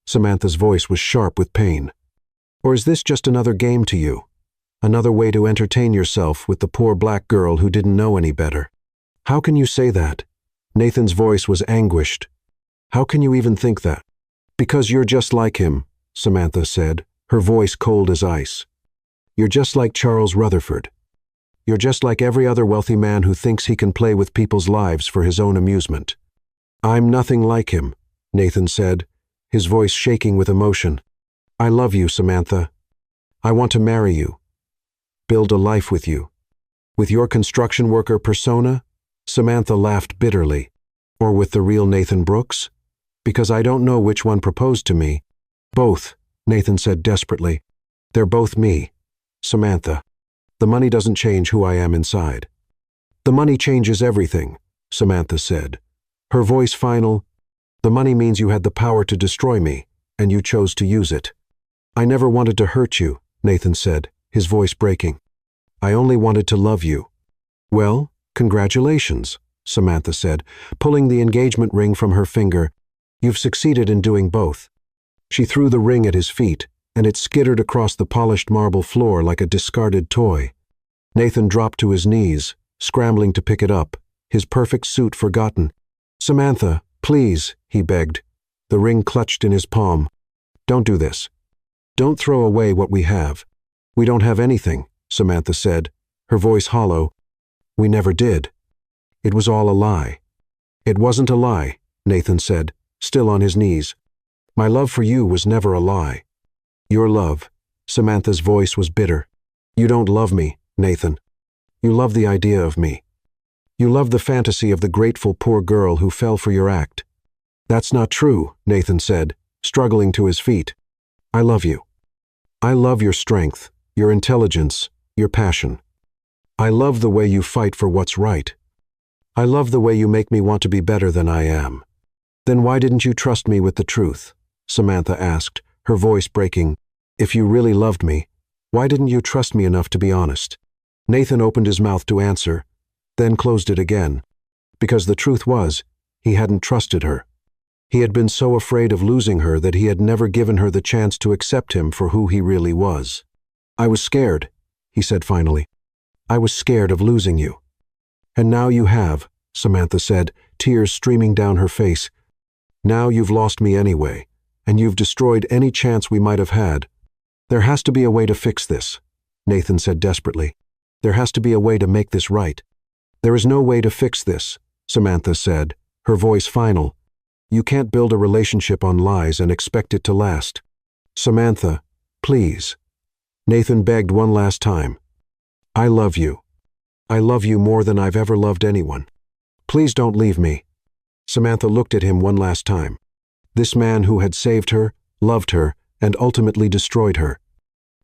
S1: Samantha's voice was sharp with pain. Or is this just another game to you? Another way to entertain yourself with the poor black girl who didn't know any better? How can you say that? Nathan's voice was anguished. How can you even think that? Because you're just like him, Samantha said, her voice cold as ice. You're just like Charles Rutherford. You're just like every other wealthy man who thinks he can play with people's lives for his own amusement. I'm nothing like him, Nathan said, his voice shaking with emotion. I love you, Samantha. I want to marry you. Build a life with you. With your construction worker persona? Samantha laughed bitterly. Or with the real Nathan Brooks? Because I don't know which one proposed to me. Both, Nathan said desperately. They're both me. Samantha. The money doesn't change who I am inside. The money changes everything, Samantha said. Her voice final. The money means you had the power to destroy me, and you chose to use it. I never wanted to hurt you, Nathan said, his voice breaking. I only wanted to love you. Well, congratulations, Samantha said, pulling the engagement ring from her finger. You've succeeded in doing both. She threw the ring at his feet, and it skittered across the polished marble floor like a discarded toy. Nathan dropped to his knees, scrambling to pick it up, his perfect suit forgotten. Samantha, please, he begged, the ring clutched in his palm. Don't do this. Don't throw away what we have. We don't have anything, Samantha said, her voice hollow. We never did. It was all a lie. It wasn't a lie, Nathan said, still on his knees. My love for you was never a lie. Your love, Samantha's voice was bitter. You don't love me, Nathan. You love the idea of me. You love the fantasy of the grateful poor girl who fell for your act. That's not true, Nathan said, struggling to his feet. I love you. I love your strength, your intelligence, your passion. I love the way you fight for what's right. I love the way you make me want to be better than I am. Then why didn't you trust me with the truth? Samantha asked, her voice breaking. If you really loved me, why didn't you trust me enough to be honest? Nathan opened his mouth to answer, then closed it again. Because the truth was, he hadn't trusted her. He had been so afraid of losing her that he had never given her the chance to accept him for who he really was. I was scared, he said finally. I was scared of losing you. And now you have, Samantha said, tears streaming down her face. Now you've lost me anyway, and you've destroyed any chance we might have had. There has to be a way to fix this, Nathan said desperately. There has to be a way to make this right. There is no way to fix this, Samantha said, her voice final. You can't build a relationship on lies and expect it to last. Samantha, please. Nathan begged one last time. I love you. I love you more than I've ever loved anyone. Please don't leave me. Samantha looked at him one last time. This man who had saved her, loved her, and ultimately destroyed her.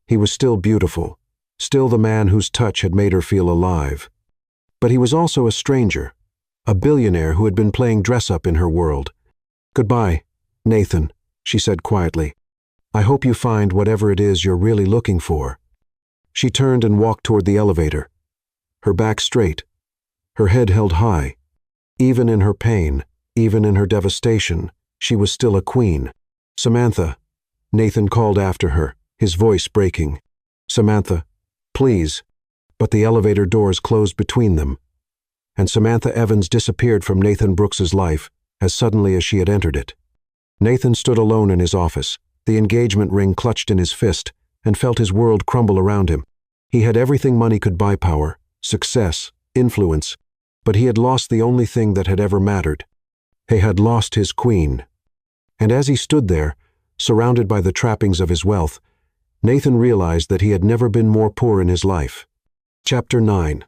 S1: He was still beautiful, still the man whose touch had made her feel alive. But he was also a stranger, a billionaire who had been playing dress-up in her world. Goodbye, Nathan, she said quietly. I hope you find whatever it is you're really looking for. She turned and walked toward the elevator, her back straight, her head held high. Even in her pain, Even in her devastation, she was still a queen. "Samantha," Nathan called after her, his voice breaking. "Samantha, please." But the elevator doors closed between them, and Samantha Evans disappeared from Nathan Brooks's life as suddenly as she had entered it. Nathan stood alone in his office, the engagement ring clutched in his fist, and felt his world crumble around him. He had everything money could buy: power, success, influence, but he had lost the only thing that had ever mattered. He had lost his queen. And as he stood there, surrounded by the trappings of his wealth, Nathan realized that he had never been more poor in his life. Chapter 9.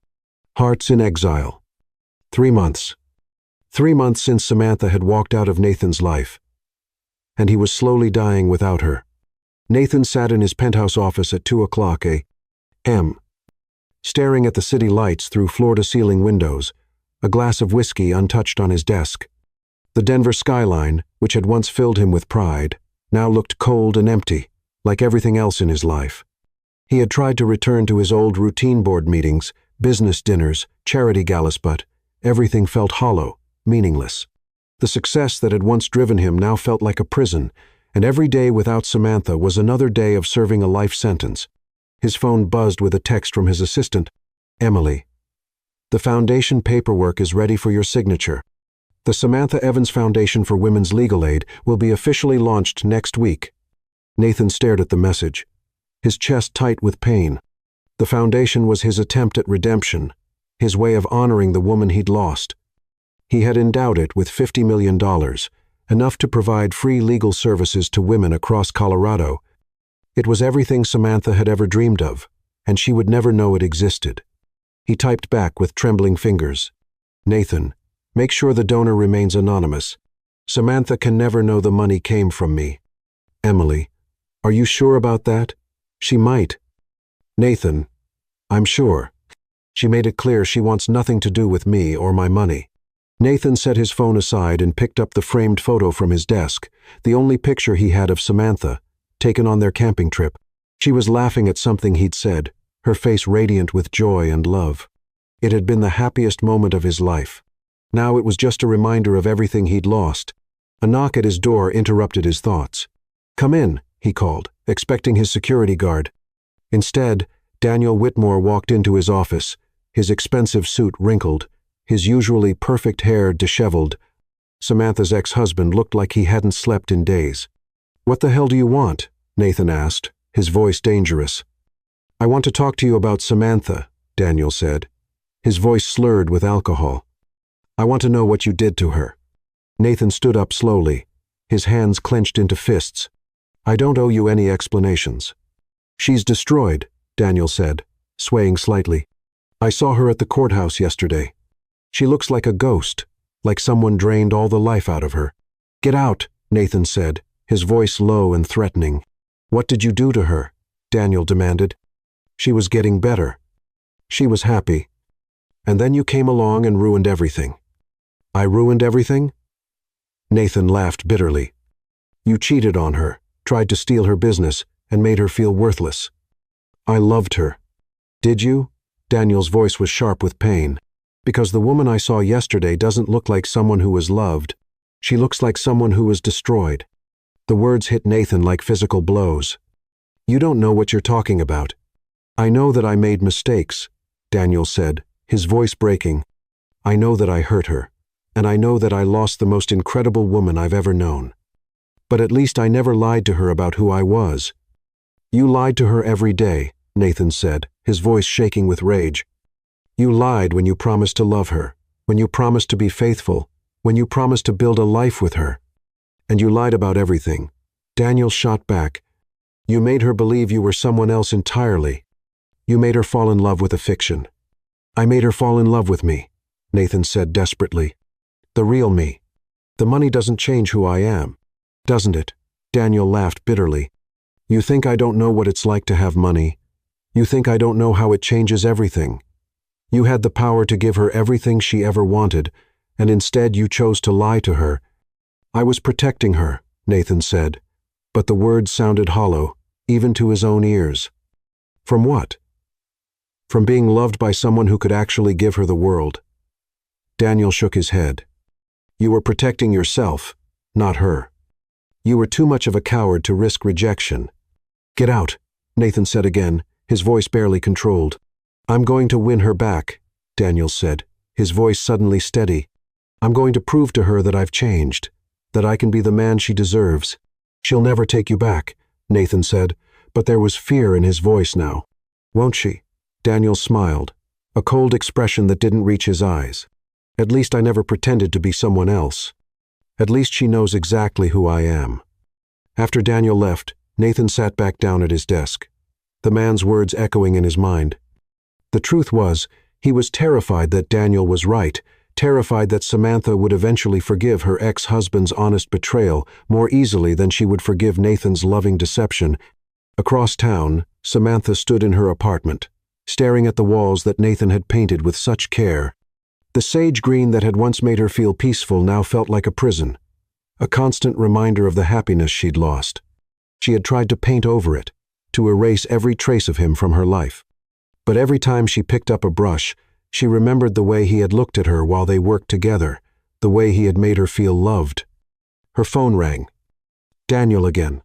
S1: Hearts in Exile. 3 months. 3 months since Samantha had walked out of Nathan's life, and he was slowly dying without her. Nathan sat in his penthouse office at 2 a.m., staring at the city lights through floor-to-ceiling windows, a glass of whiskey untouched on his desk. The Denver skyline, which had once filled him with pride, now looked cold and empty, like everything else in his life. He had tried to return to his old routine: board meetings, business dinners, charity galas, but everything felt hollow, meaningless. The success that had once driven him now felt like a prison, and every day without Samantha was another day of serving a life sentence. His phone buzzed with a text from his assistant. "Emily, the foundation paperwork is ready for your signature. The Samantha Evans Foundation for Women's Legal Aid will be officially launched next week." Nathan stared at the message, his chest tight with pain. The foundation was his attempt at redemption, his way of honoring the woman he'd lost. He had endowed it with $50 million, enough to provide free legal services to women across Colorado. It was everything Samantha had ever dreamed of, and she would never know it existed. He typed back with trembling fingers. "Nathan, make sure the donor remains anonymous. Samantha can never know the money came from me." "Emily, are you sure about that? She might." "Nathan, I'm sure. She made it clear she wants nothing to do with me or my money." Nathan set his phone aside and picked up the framed photo from his desk, the only picture he had of Samantha, taken on their camping trip. She was laughing at something he'd said, her face radiant with joy and love. It had been the happiest moment of his life. Now it was just a reminder of everything he'd lost. A knock at his door interrupted his thoughts. "Come in," he called, expecting his security guard. Instead, Daniel Whitmore walked into his office, his expensive suit wrinkled, his usually perfect hair disheveled. Samantha's ex-husband looked like he hadn't slept in days. "What the hell do you want?" Nathan asked, his voice dangerous. "I want to talk to you about Samantha," Daniel said, his voice slurred with alcohol. "I want to know what you did to her." Nathan stood up slowly, his hands clenched into fists. "I don't owe you any explanations." "She's destroyed," Daniel said, swaying slightly. "I saw her at the courthouse yesterday. She looks like a ghost, like someone drained all the life out of her." "Get out," Nathan said, his voice low and threatening. "What did you do to her?" Daniel demanded. "She was getting better. She was happy. And then you came along and ruined everything." "I ruined everything?" Nathan laughed bitterly. "You cheated on her, tried to steal her business, and made her feel worthless." "I loved her." "Did you?" Daniel's voice was sharp with pain. "Because the woman I saw yesterday doesn't look like someone who was loved. She looks like someone who was destroyed." The words hit Nathan like physical blows. "You don't know what you're talking about." "I know that I made mistakes," Daniel said, his voice breaking. "I know that I hurt her, and I know that I lost the most incredible woman I've ever known. But at least I never lied to her about who I was." "You lied to her every day," Nathan said, his voice shaking with rage. "You lied when you promised to love her, when you promised to be faithful, when you promised to build a life with her. And you lied about everything." Daniel shot back. "You made her believe you were someone else entirely. You made her fall in love with a fiction." "I made her fall in love with me," Nathan said desperately. "The real me. The money doesn't change who I am, doesn't it?" Daniel laughed bitterly. "You think I don't know what it's like to have money? You think I don't know how it changes everything? You had the power to give her everything she ever wanted, and instead you chose to lie to her." "I was protecting her," Nathan said, but the words sounded hollow, even to his own ears. "From what?" "From being loved by someone who could actually give her the world." Daniel shook his head. You were protecting yourself, not her. You were too much of a coward to risk rejection. Get out, Nathan said again, his voice barely controlled. I'm going to win her back, Daniel said, his voice suddenly steady. I'm going to prove to her that I've changed, that I can be the man she deserves. She'll never take you back, Nathan said, but there was fear in his voice now. Won't she? Daniel smiled, a cold expression that didn't reach his eyes. At least I never pretended to be someone else. At least she knows exactly who I am. After Daniel left, Nathan sat back down at his desk, the man's words echoing in his mind. The truth was, he was terrified that Daniel was right, terrified that Samantha would eventually forgive her ex-husband's honest betrayal more easily than she would forgive Nathan's loving deception. Across town, Samantha stood in her apartment, staring at the walls that Nathan had painted with such care. The sage green that had once made her feel peaceful now felt like a prison, a constant reminder of the happiness she'd lost. She had tried to paint over it, to erase every trace of him from her life. But every time she picked up a brush, she remembered the way he had looked at her while they worked together, the way he had made her feel loved. Her phone rang. Daniel again.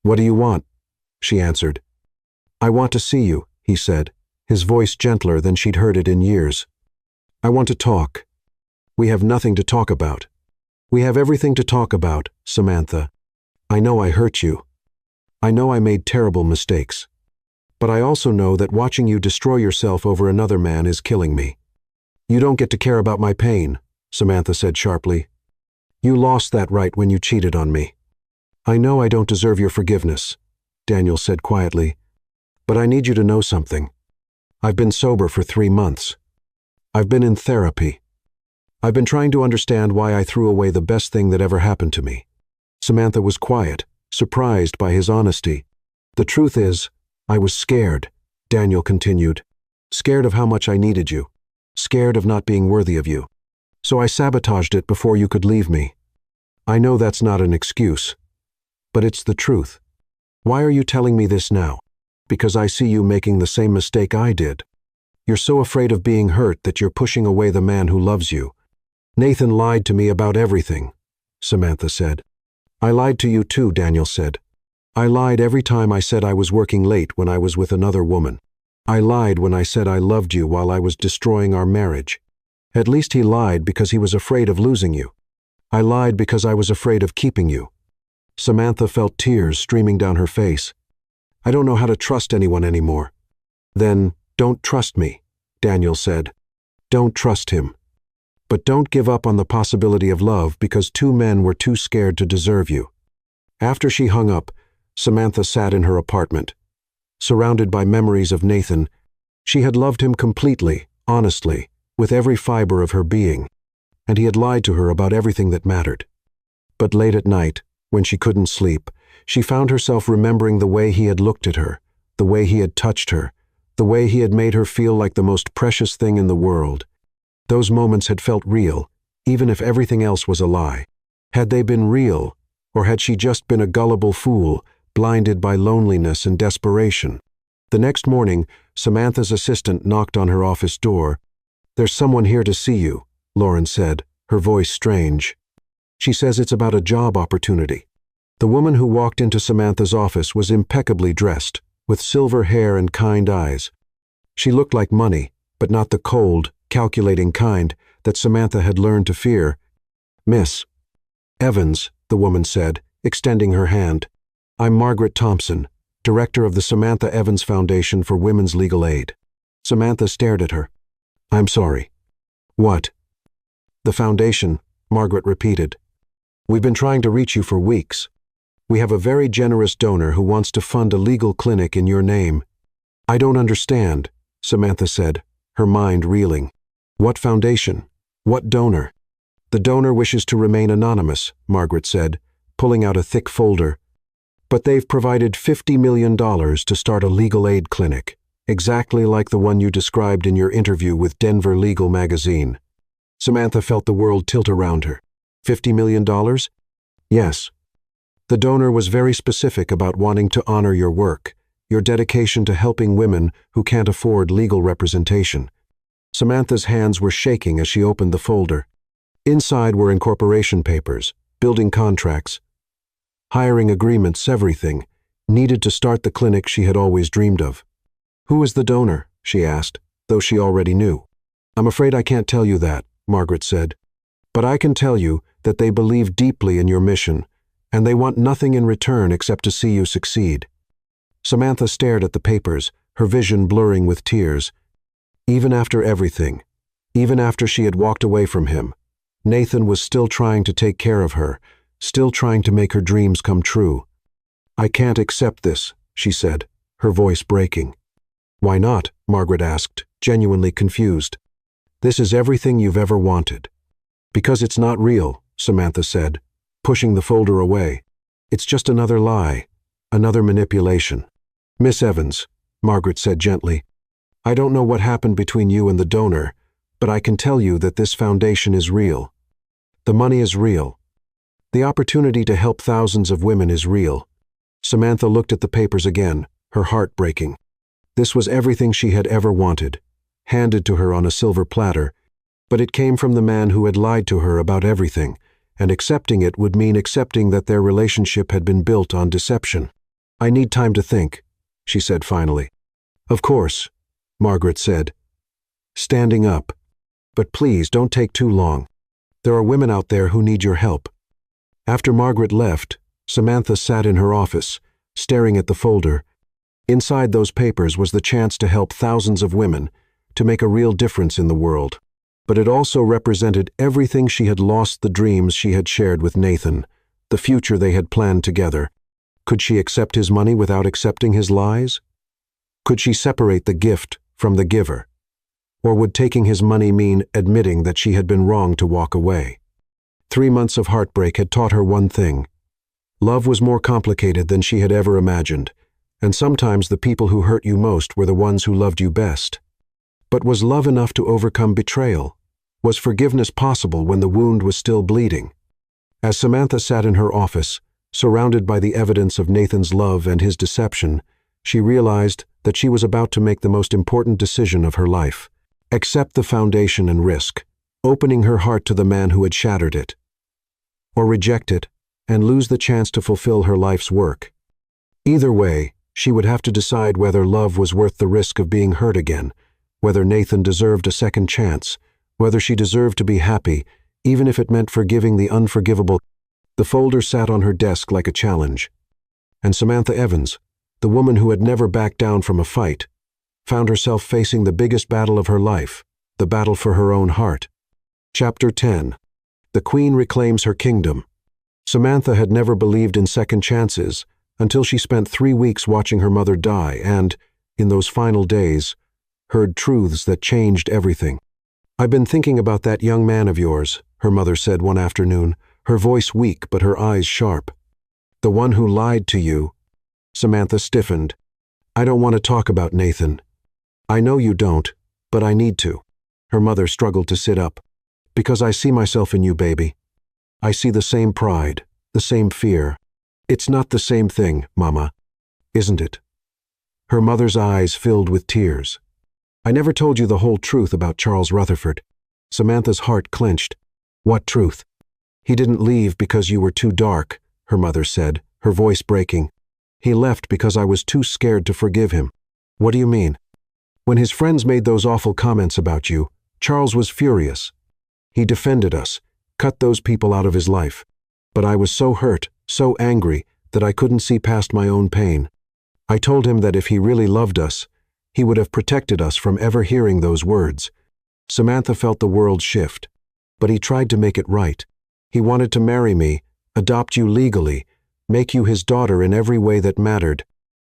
S1: What do you want? She answered. I want to see you, he said, his voice gentler than she'd heard it in years. I want to talk. We have nothing to talk about. We have everything to talk about, Samantha. I know I hurt you. I know I made terrible mistakes. But I also know that watching you destroy yourself over another man is killing me. You don't get to care about my pain, Samantha said sharply. You lost that right when you cheated on me. I know I don't deserve your forgiveness, Daniel said quietly. But I need you to know something. I've been sober for 3 months. I've been in therapy. I've been trying to understand why I threw away the best thing that ever happened to me. Samantha was quiet, surprised by his honesty. The truth is, I was scared, Daniel continued. Scared of how much I needed you. Scared of not being worthy of you. So I sabotaged it before you could leave me. I know that's not an excuse, but it's the truth. Why are you telling me this now? Because I see you making the same mistake I did. You're so afraid of being hurt that you're pushing away the man who loves you. Nathan lied to me about everything, Samantha said. I lied to you too, Daniel said. I lied every time I said I was working late when I was with another woman. I lied when I said I loved you while I was destroying our marriage. At least he lied because he was afraid of losing you. I lied because I was afraid of keeping you. Samantha felt tears streaming down her face. I don't know how to trust anyone anymore. Then, don't trust me, Daniel said. Don't trust him. But don't give up on the possibility of love because 2 men were too scared to deserve you. After she hung up, Samantha sat in her apartment. Surrounded by memories of Nathan, she had loved him completely, honestly, with every fiber of her being, and he had lied to her about everything that mattered. But late at night, when she couldn't sleep, she found herself remembering the way he had looked at her, the way he had touched her, the way he had made her feel like the most precious thing in the world. Those moments had felt real, even if everything else was a lie. Had they been real, or had she just been a gullible fool, blinded by loneliness and desperation? The next morning, Samantha's assistant knocked on her office door. There's someone here to see you, Lauren said, her voice strange. She says it's about a job opportunity. The woman who walked into Samantha's office was impeccably dressed, with silver hair and kind eyes. She looked like money, but not the cold, calculating kind that Samantha had learned to fear. Miss Evans, the woman said, extending her hand. I'm Margaret Thompson, director of the Samantha Evans Foundation for Women's Legal Aid. Samantha stared at her. I'm sorry. What? The foundation, Margaret repeated. We've been trying to reach you for weeks. We have a very generous donor who wants to fund a legal clinic in your name. I don't understand, Samantha said, her mind reeling. What foundation? What donor? The donor wishes to remain anonymous, Margaret said, pulling out a thick folder. But they've provided $50 million to start a legal aid clinic, exactly like the one you described in your interview with Denver Legal Magazine. Samantha felt the world tilt around her. $50 million? Yes. The donor was very specific about wanting to honor your work, your dedication to helping women who can't afford legal representation. Samantha's hands were shaking as she opened the folder. Inside were incorporation papers, building contracts, hiring agreements, everything needed to start the clinic she had always dreamed of. "Who is the donor?" she asked, though she already knew. "I'm afraid I can't tell you that," Margaret said. "But I can tell you that they believe deeply in your mission, and they want nothing in return except to see you succeed." Samantha stared at the papers, her vision blurring with tears. Even after everything, even after she had walked away from him, Nathan was still trying to take care of her, still trying to make her dreams come true. "I can't accept this," she said, her voice breaking. "Why not?" Margaret asked, genuinely confused. "This is everything you've ever wanted." "Because it's not real," Samantha said, pushing the folder away. "It's just another lie, another manipulation." "Miss Evans," Margaret said gently, "I don't know what happened between you and the donor, but I can tell you that this foundation is real. The money is real. The opportunity to help thousands of women is real." Samantha looked at the papers again, her heart breaking. This was everything she had ever wanted, handed to her on a silver platter, but it came from the man who had lied to her about everything, and accepting it would mean accepting that their relationship had been built on deception. "I need time to think," she said finally. "Of course," Margaret said, standing up. "But please don't take too long. There are women out there who need your help." After Margaret left, Samantha sat in her office, staring at the folder. Inside those papers was the chance to help thousands of women, to make a real difference in the world. But it also represented everything she had lost, the dreams she had shared with Nathan, the future they had planned together. Could she accept his money without accepting his lies? Could she separate the gift from the giver? Or would taking his money mean admitting that she had been wrong to walk away? 3 months of heartbreak had taught her one thing. Love was more complicated than she had ever imagined, and sometimes the people who hurt you most were the ones who loved you best. But was love enough to overcome betrayal? Was forgiveness possible when the wound was still bleeding? As Samantha sat in her office, surrounded by the evidence of Nathan's love and his deception, she realized that she was about to make the most important decision of her life. Accept the foundation and risk, opening her heart to the man who had shattered it. Or reject it and lose the chance to fulfill her life's work. Either way, she would have to decide whether love was worth the risk of being hurt again, whether Nathan deserved a second chance, whether she deserved to be happy, even if it meant forgiving the unforgivable. The folder sat on her desk like a challenge. And Samantha Evans, the woman who had never backed down from a fight, found herself facing the biggest battle of her life, the battle for her own heart. Chapter 10. The Queen Reclaims Her Kingdom. Samantha had never believed in second chances until she spent 3 weeks watching her mother die and, in those final days, heard truths that changed everything. "I've been thinking about that young man of yours," her mother said one afternoon, her voice weak but her eyes sharp. "The one who lied to you." Samantha stiffened. "I don't want to talk about Nathan." "I know you don't, but I need to." Her mother struggled to sit up. "Because I see myself in you, baby. I see the same pride, the same fear. It's not the same thing, Mama, isn't it?" Her mother's eyes filled with tears. "I never told you the whole truth about Charles Rutherford." Samantha's heart clenched. "What truth?" "He didn't leave because you were too dark," her mother said, her voice breaking. "He left because I was too scared to forgive him." "What do you mean?" "When his friends made those awful comments about you, Charles was furious. He defended us, cut those people out of his life. But I was so hurt, so angry, that I couldn't see past my own pain. I told him that if he really loved us, he would have protected us from ever hearing those words." Samantha felt the world shift. "But he tried to make it right. He wanted to marry me, adopt you legally, make you his daughter in every way that mattered.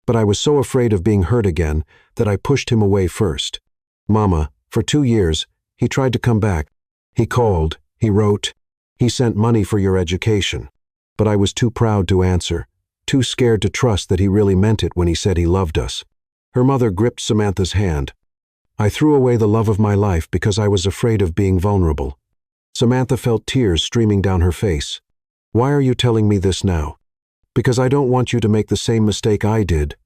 S1: But I was so afraid of being hurt again that I pushed him away first. Mama, for 2 years, he tried to come back. He called, he wrote, he sent money for your education. But I was too proud to answer, too scared to trust that he really meant it when he said he loved us." Her mother gripped Samantha's hand. "I threw away the love of my life because I was afraid of being vulnerable." Samantha felt tears streaming down her face. "Why are you telling me this now?" "Because I don't want you to make the same mistake I did.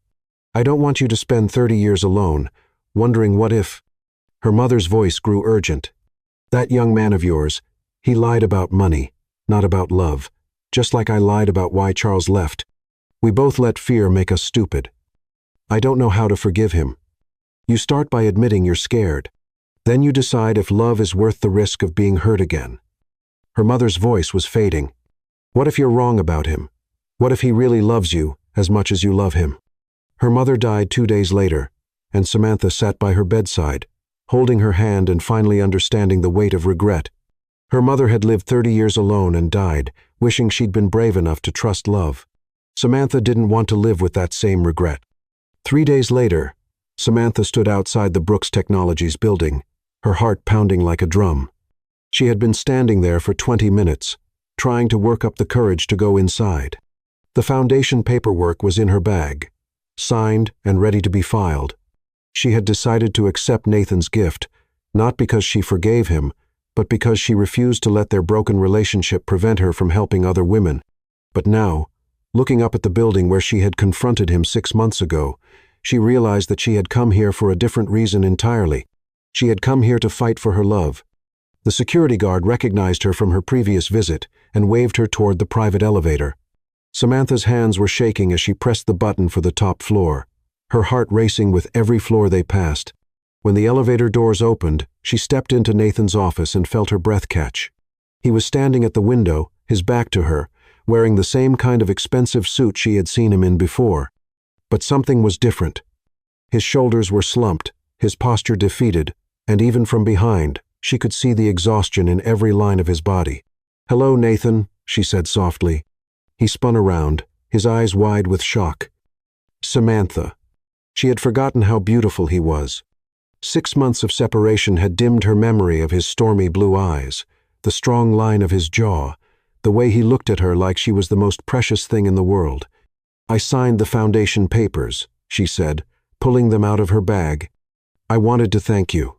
S1: I don't want you to spend 30 years alone, wondering what if." Her mother's voice grew urgent. "That young man of yours, He lied about money, not about love, just like I lied about why Charles left. We both let fear make us stupid. I don't know how to forgive him. You start by admitting you're scared. Then you decide if love is worth the risk of being hurt again. Her mother's voice was fading. What if you're wrong about him? What if he really loves you as much as you love him? Her mother died 2 days later, and Samantha sat by her bedside, holding her hand and finally understanding the weight of regret. Her mother had lived 30 years alone and died, wishing she'd been brave enough to trust love. Samantha didn't want to live with that same regret. 3 days later, Samantha stood outside the Brooks Technologies building, her heart pounding like a drum. She had been standing there for 20 minutes, trying to work up the courage to go inside. The foundation paperwork was in her bag, signed and ready to be filed. She had decided to accept Nathan's gift, not because she forgave him, but because she refused to let their broken relationship prevent her from helping other women. But now, looking up at the building where she had confronted him 6 months ago, she realized that she had come here for a different reason entirely. She had come here to fight for her love. The security guard recognized her from her previous visit and waved her toward the private elevator. Samantha's hands were shaking as she pressed the button for the top floor, her heart racing with every floor they passed. When the elevator doors opened, she stepped into Nathan's office and felt her breath catch. He was standing at the window, his back to her, wearing the same kind of expensive suit she had seen him in before. But something was different. His shoulders were slumped, his posture defeated, and even from behind, she could see the exhaustion in every line of his body. "Hello, Nathan," she said softly. He spun around, his eyes wide with shock. Samantha. She had forgotten how beautiful he was. 6 months of separation had dimmed her memory of his stormy blue eyes, the strong line of his jaw, the way he looked at her like she was the most precious thing in the world. "I signed the foundation papers," she said, pulling them out of her bag. "I wanted to thank you."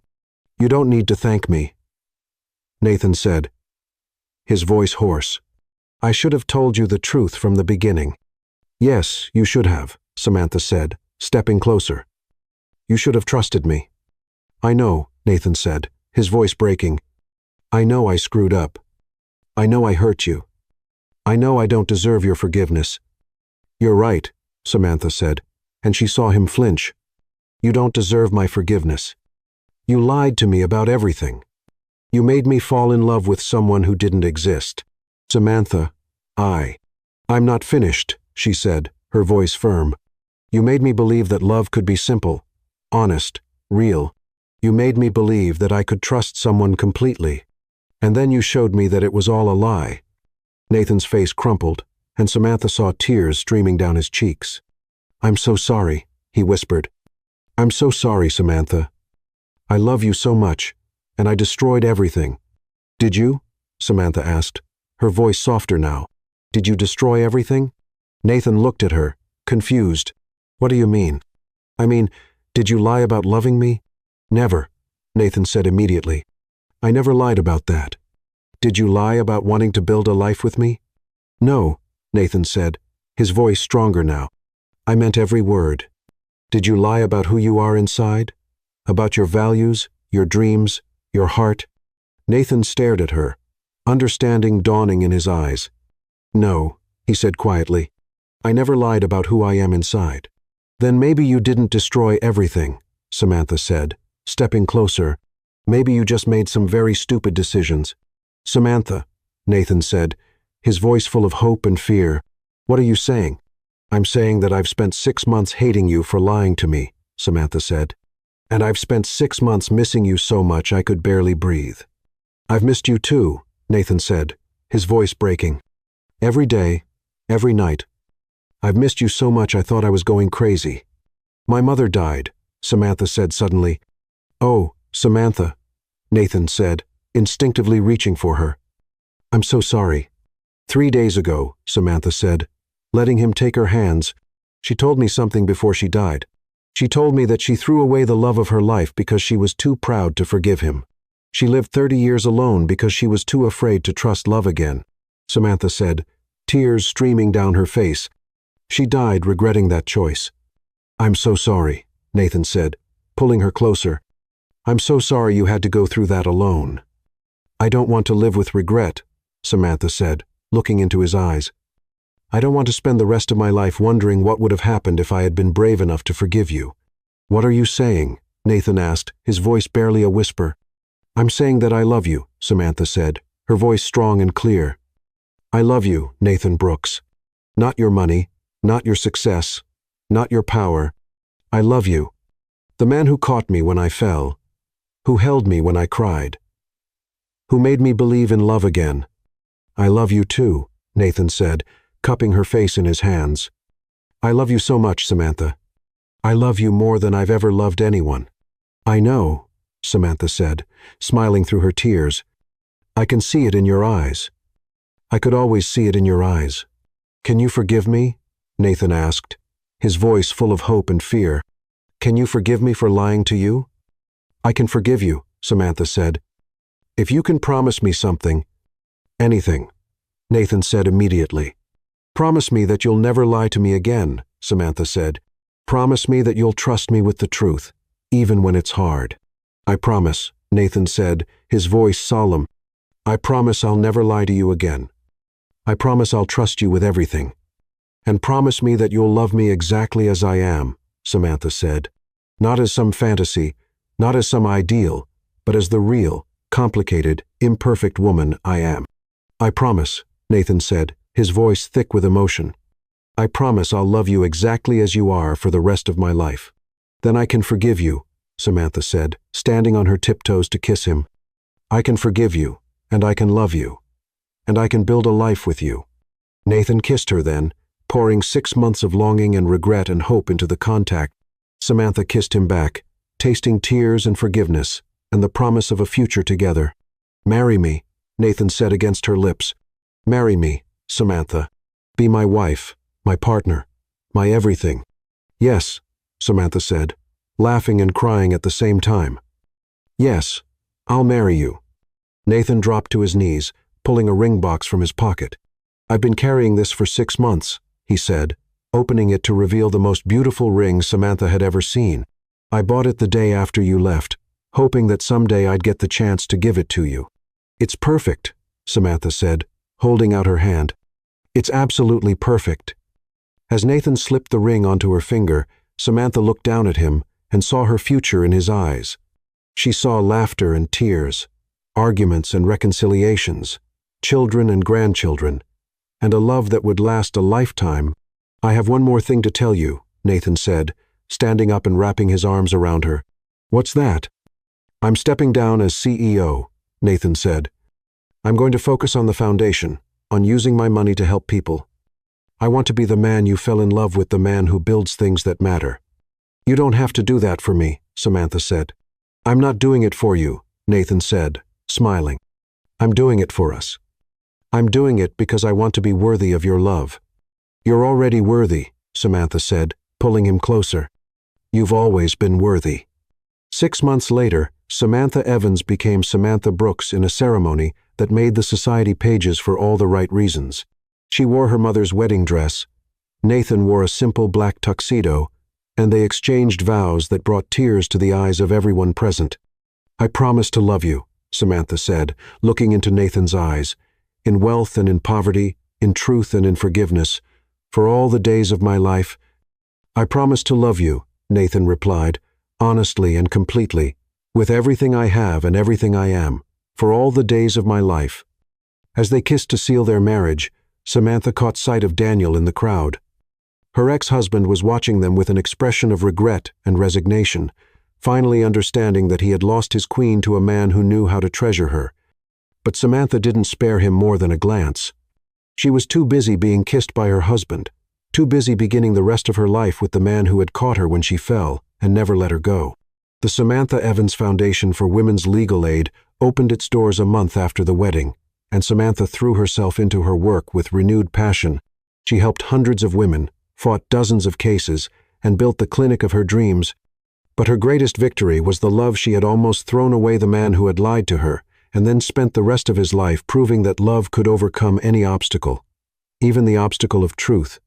S1: "You don't need to thank me," Nathan said, his voice hoarse. "I should have told you the truth from the beginning." "Yes, you should have," Samantha said, stepping closer. "You should have trusted me." "I know," Nathan said, his voice breaking. "I know I screwed up. I know I hurt you. I know I don't deserve your forgiveness." "You're right," Samantha said, and she saw him flinch. "You don't deserve my forgiveness. You lied to me about everything. You made me fall in love with someone who didn't exist." "Samantha, I'm not finished," she said, her voice firm. "You made me believe that love could be simple, honest, real. You made me believe that I could trust someone completely. And then you showed me that it was all a lie." Nathan's face crumpled, and Samantha saw tears streaming down his cheeks. "I'm so sorry," he whispered. "I'm so sorry, Samantha. I love you so much, and I destroyed everything." "Did you?" Samantha asked, her voice softer now. "Did you destroy everything?" Nathan looked at her, confused. "What do you mean?" "I mean, did you lie about loving me?" "Never," Nathan said immediately. "I never lied about that." "Did you lie about wanting to build a life with me?" "No," Nathan said, his voice stronger now. "I meant every word." "Did you lie about who you are inside? About your values, your dreams, your heart?" Nathan stared at her, understanding dawning in his eyes. "No," he said quietly. "I never lied about who I am inside." "Then maybe you didn't destroy everything," Samantha said, stepping closer. "Maybe you just made some very stupid decisions." "Samantha," Nathan said, his voice full of hope and fear. "What are you saying?" "I'm saying that I've spent 6 months hating you for lying to me," Samantha said. "And I've spent 6 months missing you so much I could barely breathe." "I've missed you too," Nathan said, his voice breaking. "Every day, every night. I've missed you so much I thought I was going crazy." "My mother died," Samantha said suddenly. "Oh, Samantha," Nathan said, instinctively reaching for her. "I'm so sorry." 3 days ago," Samantha said, letting him take her hands. "She told me something before she died. She told me that she threw away the love of her life because she was too proud to forgive him. She lived 30 years alone because she was too afraid to trust love again," Samantha said, tears streaming down her face. "She died regretting that choice." "I'm so sorry," Nathan said, pulling her closer. "I'm so sorry you had to go through that alone." I don't want to live with regret, Samantha said, looking into his eyes. I don't want to spend the rest of my life wondering what would have happened if I had been brave enough to forgive you. What are you saying? Nathan asked, his voice barely a whisper. I'm saying that I love you, Samantha said, her voice strong and clear. I love you, Nathan Brooks. Not your money, not your success, not your power. I love you. The man who caught me when I fell, who held me when I cried, who made me believe in love again. I love you too, Nathan said, cupping her face in his hands. I love you so much, Samantha. I love you more than I've ever loved anyone. I know, Samantha said, smiling through her tears. I can see it in your eyes. I could always see it in your eyes. Can you forgive me? Nathan asked, his voice full of hope and fear. Can you forgive me for lying to you? I can forgive you, Samantha said. If you can promise me something, anything, Nathan said immediately. Promise me that you'll never lie to me again, Samantha said. Promise me that you'll trust me with the truth, even when it's hard. I promise, Nathan said, his voice solemn. I promise I'll never lie to you again. I promise I'll trust you with everything. And promise me that you'll love me exactly as I am, Samantha said. Not as some fantasy, not as some ideal, but as the real, complicated, imperfect woman I am. I promise, Nathan said, his voice thick with emotion. I promise I'll love you exactly as you are for the rest of my life. Then I can forgive you, Samantha said, standing on her tiptoes to kiss him. I can forgive you, and I can love you, and I can build a life with you. Nathan kissed her then, pouring 6 months of longing and regret and hope into the contact. Samantha kissed him back, tasting tears and forgiveness, and the promise of a future together. Marry me, Nathan said against her lips. Marry me, Samantha. Be my wife, my partner, my everything. Yes, Samantha said, laughing and crying at the same time. Yes, I'll marry you. Nathan dropped to his knees, pulling a ring box from his pocket. I've been carrying this for 6 months, he said, opening it to reveal the most beautiful ring Samantha had ever seen. I bought it the day after you left, hoping that someday I'd get the chance to give it to you. It's perfect, Samantha said, holding out her hand. It's absolutely perfect. As Nathan slipped the ring onto her finger, Samantha looked down at him and saw her future in his eyes. She saw laughter and tears, arguments and reconciliations, children and grandchildren, and a love that would last a lifetime. I have one more thing to tell you, Nathan said, standing up and wrapping his arms around her. What's that? I'm stepping down as CEO, Nathan said. I'm going to focus on the foundation, on using my money to help people. I want to be the man you fell in love with, the man who builds things that matter. You don't have to do that for me, Samantha said. I'm not doing it for you, Nathan said, smiling. I'm doing it for us. I'm doing it because I want to be worthy of your love. You're already worthy, Samantha said, pulling him closer. You've always been worthy. 6 months later, Samantha Evans became Samantha Brooks in a ceremony that made the society pages for all the right reasons. She wore her mother's wedding dress. Nathan wore a simple black tuxedo, and they exchanged vows that brought tears to the eyes of everyone present. I promise to love you, Samantha said, looking into Nathan's eyes, in wealth and in poverty, in truth and in forgiveness, for all the days of my life. I promise to love you, Nathan replied, honestly and completely, with everything I have and everything I am, for all the days of my life. As they kissed to seal their marriage, Samantha caught sight of Daniel in the crowd. Her ex-husband was watching them with an expression of regret and resignation, finally understanding that he had lost his queen to a man who knew how to treasure her. But Samantha didn't spare him more than a glance. She was too busy being kissed by her husband, too busy beginning the rest of her life with the man who had caught her when she fell and never let her go. The Samantha Evans Foundation for Women's Legal Aid opened its doors a month after the wedding, and Samantha threw herself into her work with renewed passion. She helped hundreds of women, fought dozens of cases, and built the clinic of her dreams. But her greatest victory was the love she had almost thrown away the man who had lied to her, and then spent the rest of his life proving that love could overcome any obstacle, even the obstacle of truth.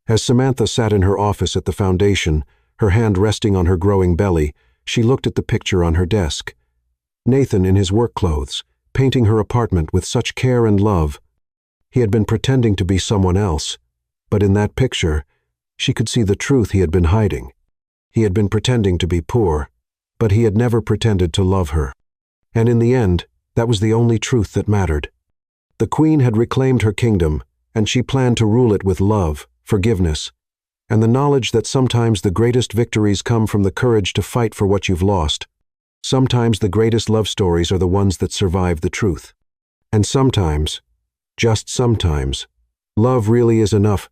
S1: As Samantha sat in her office at the foundation, her hand resting on her growing belly, she looked at the picture on her desk. Nathan in his work clothes, painting her apartment with such care and love. He had been pretending to be someone else, but in that picture, she could see the truth he had been hiding. He had been pretending to be poor, but he had never pretended to love her. And in the end, that was the only truth that mattered. The queen had reclaimed her kingdom, and she planned to rule it with love, forgiveness, and the knowledge that sometimes the greatest victories come from the courage to fight for what you've lost. Sometimes the greatest love stories are the ones that survive the truth. And sometimes, just sometimes, love really is enough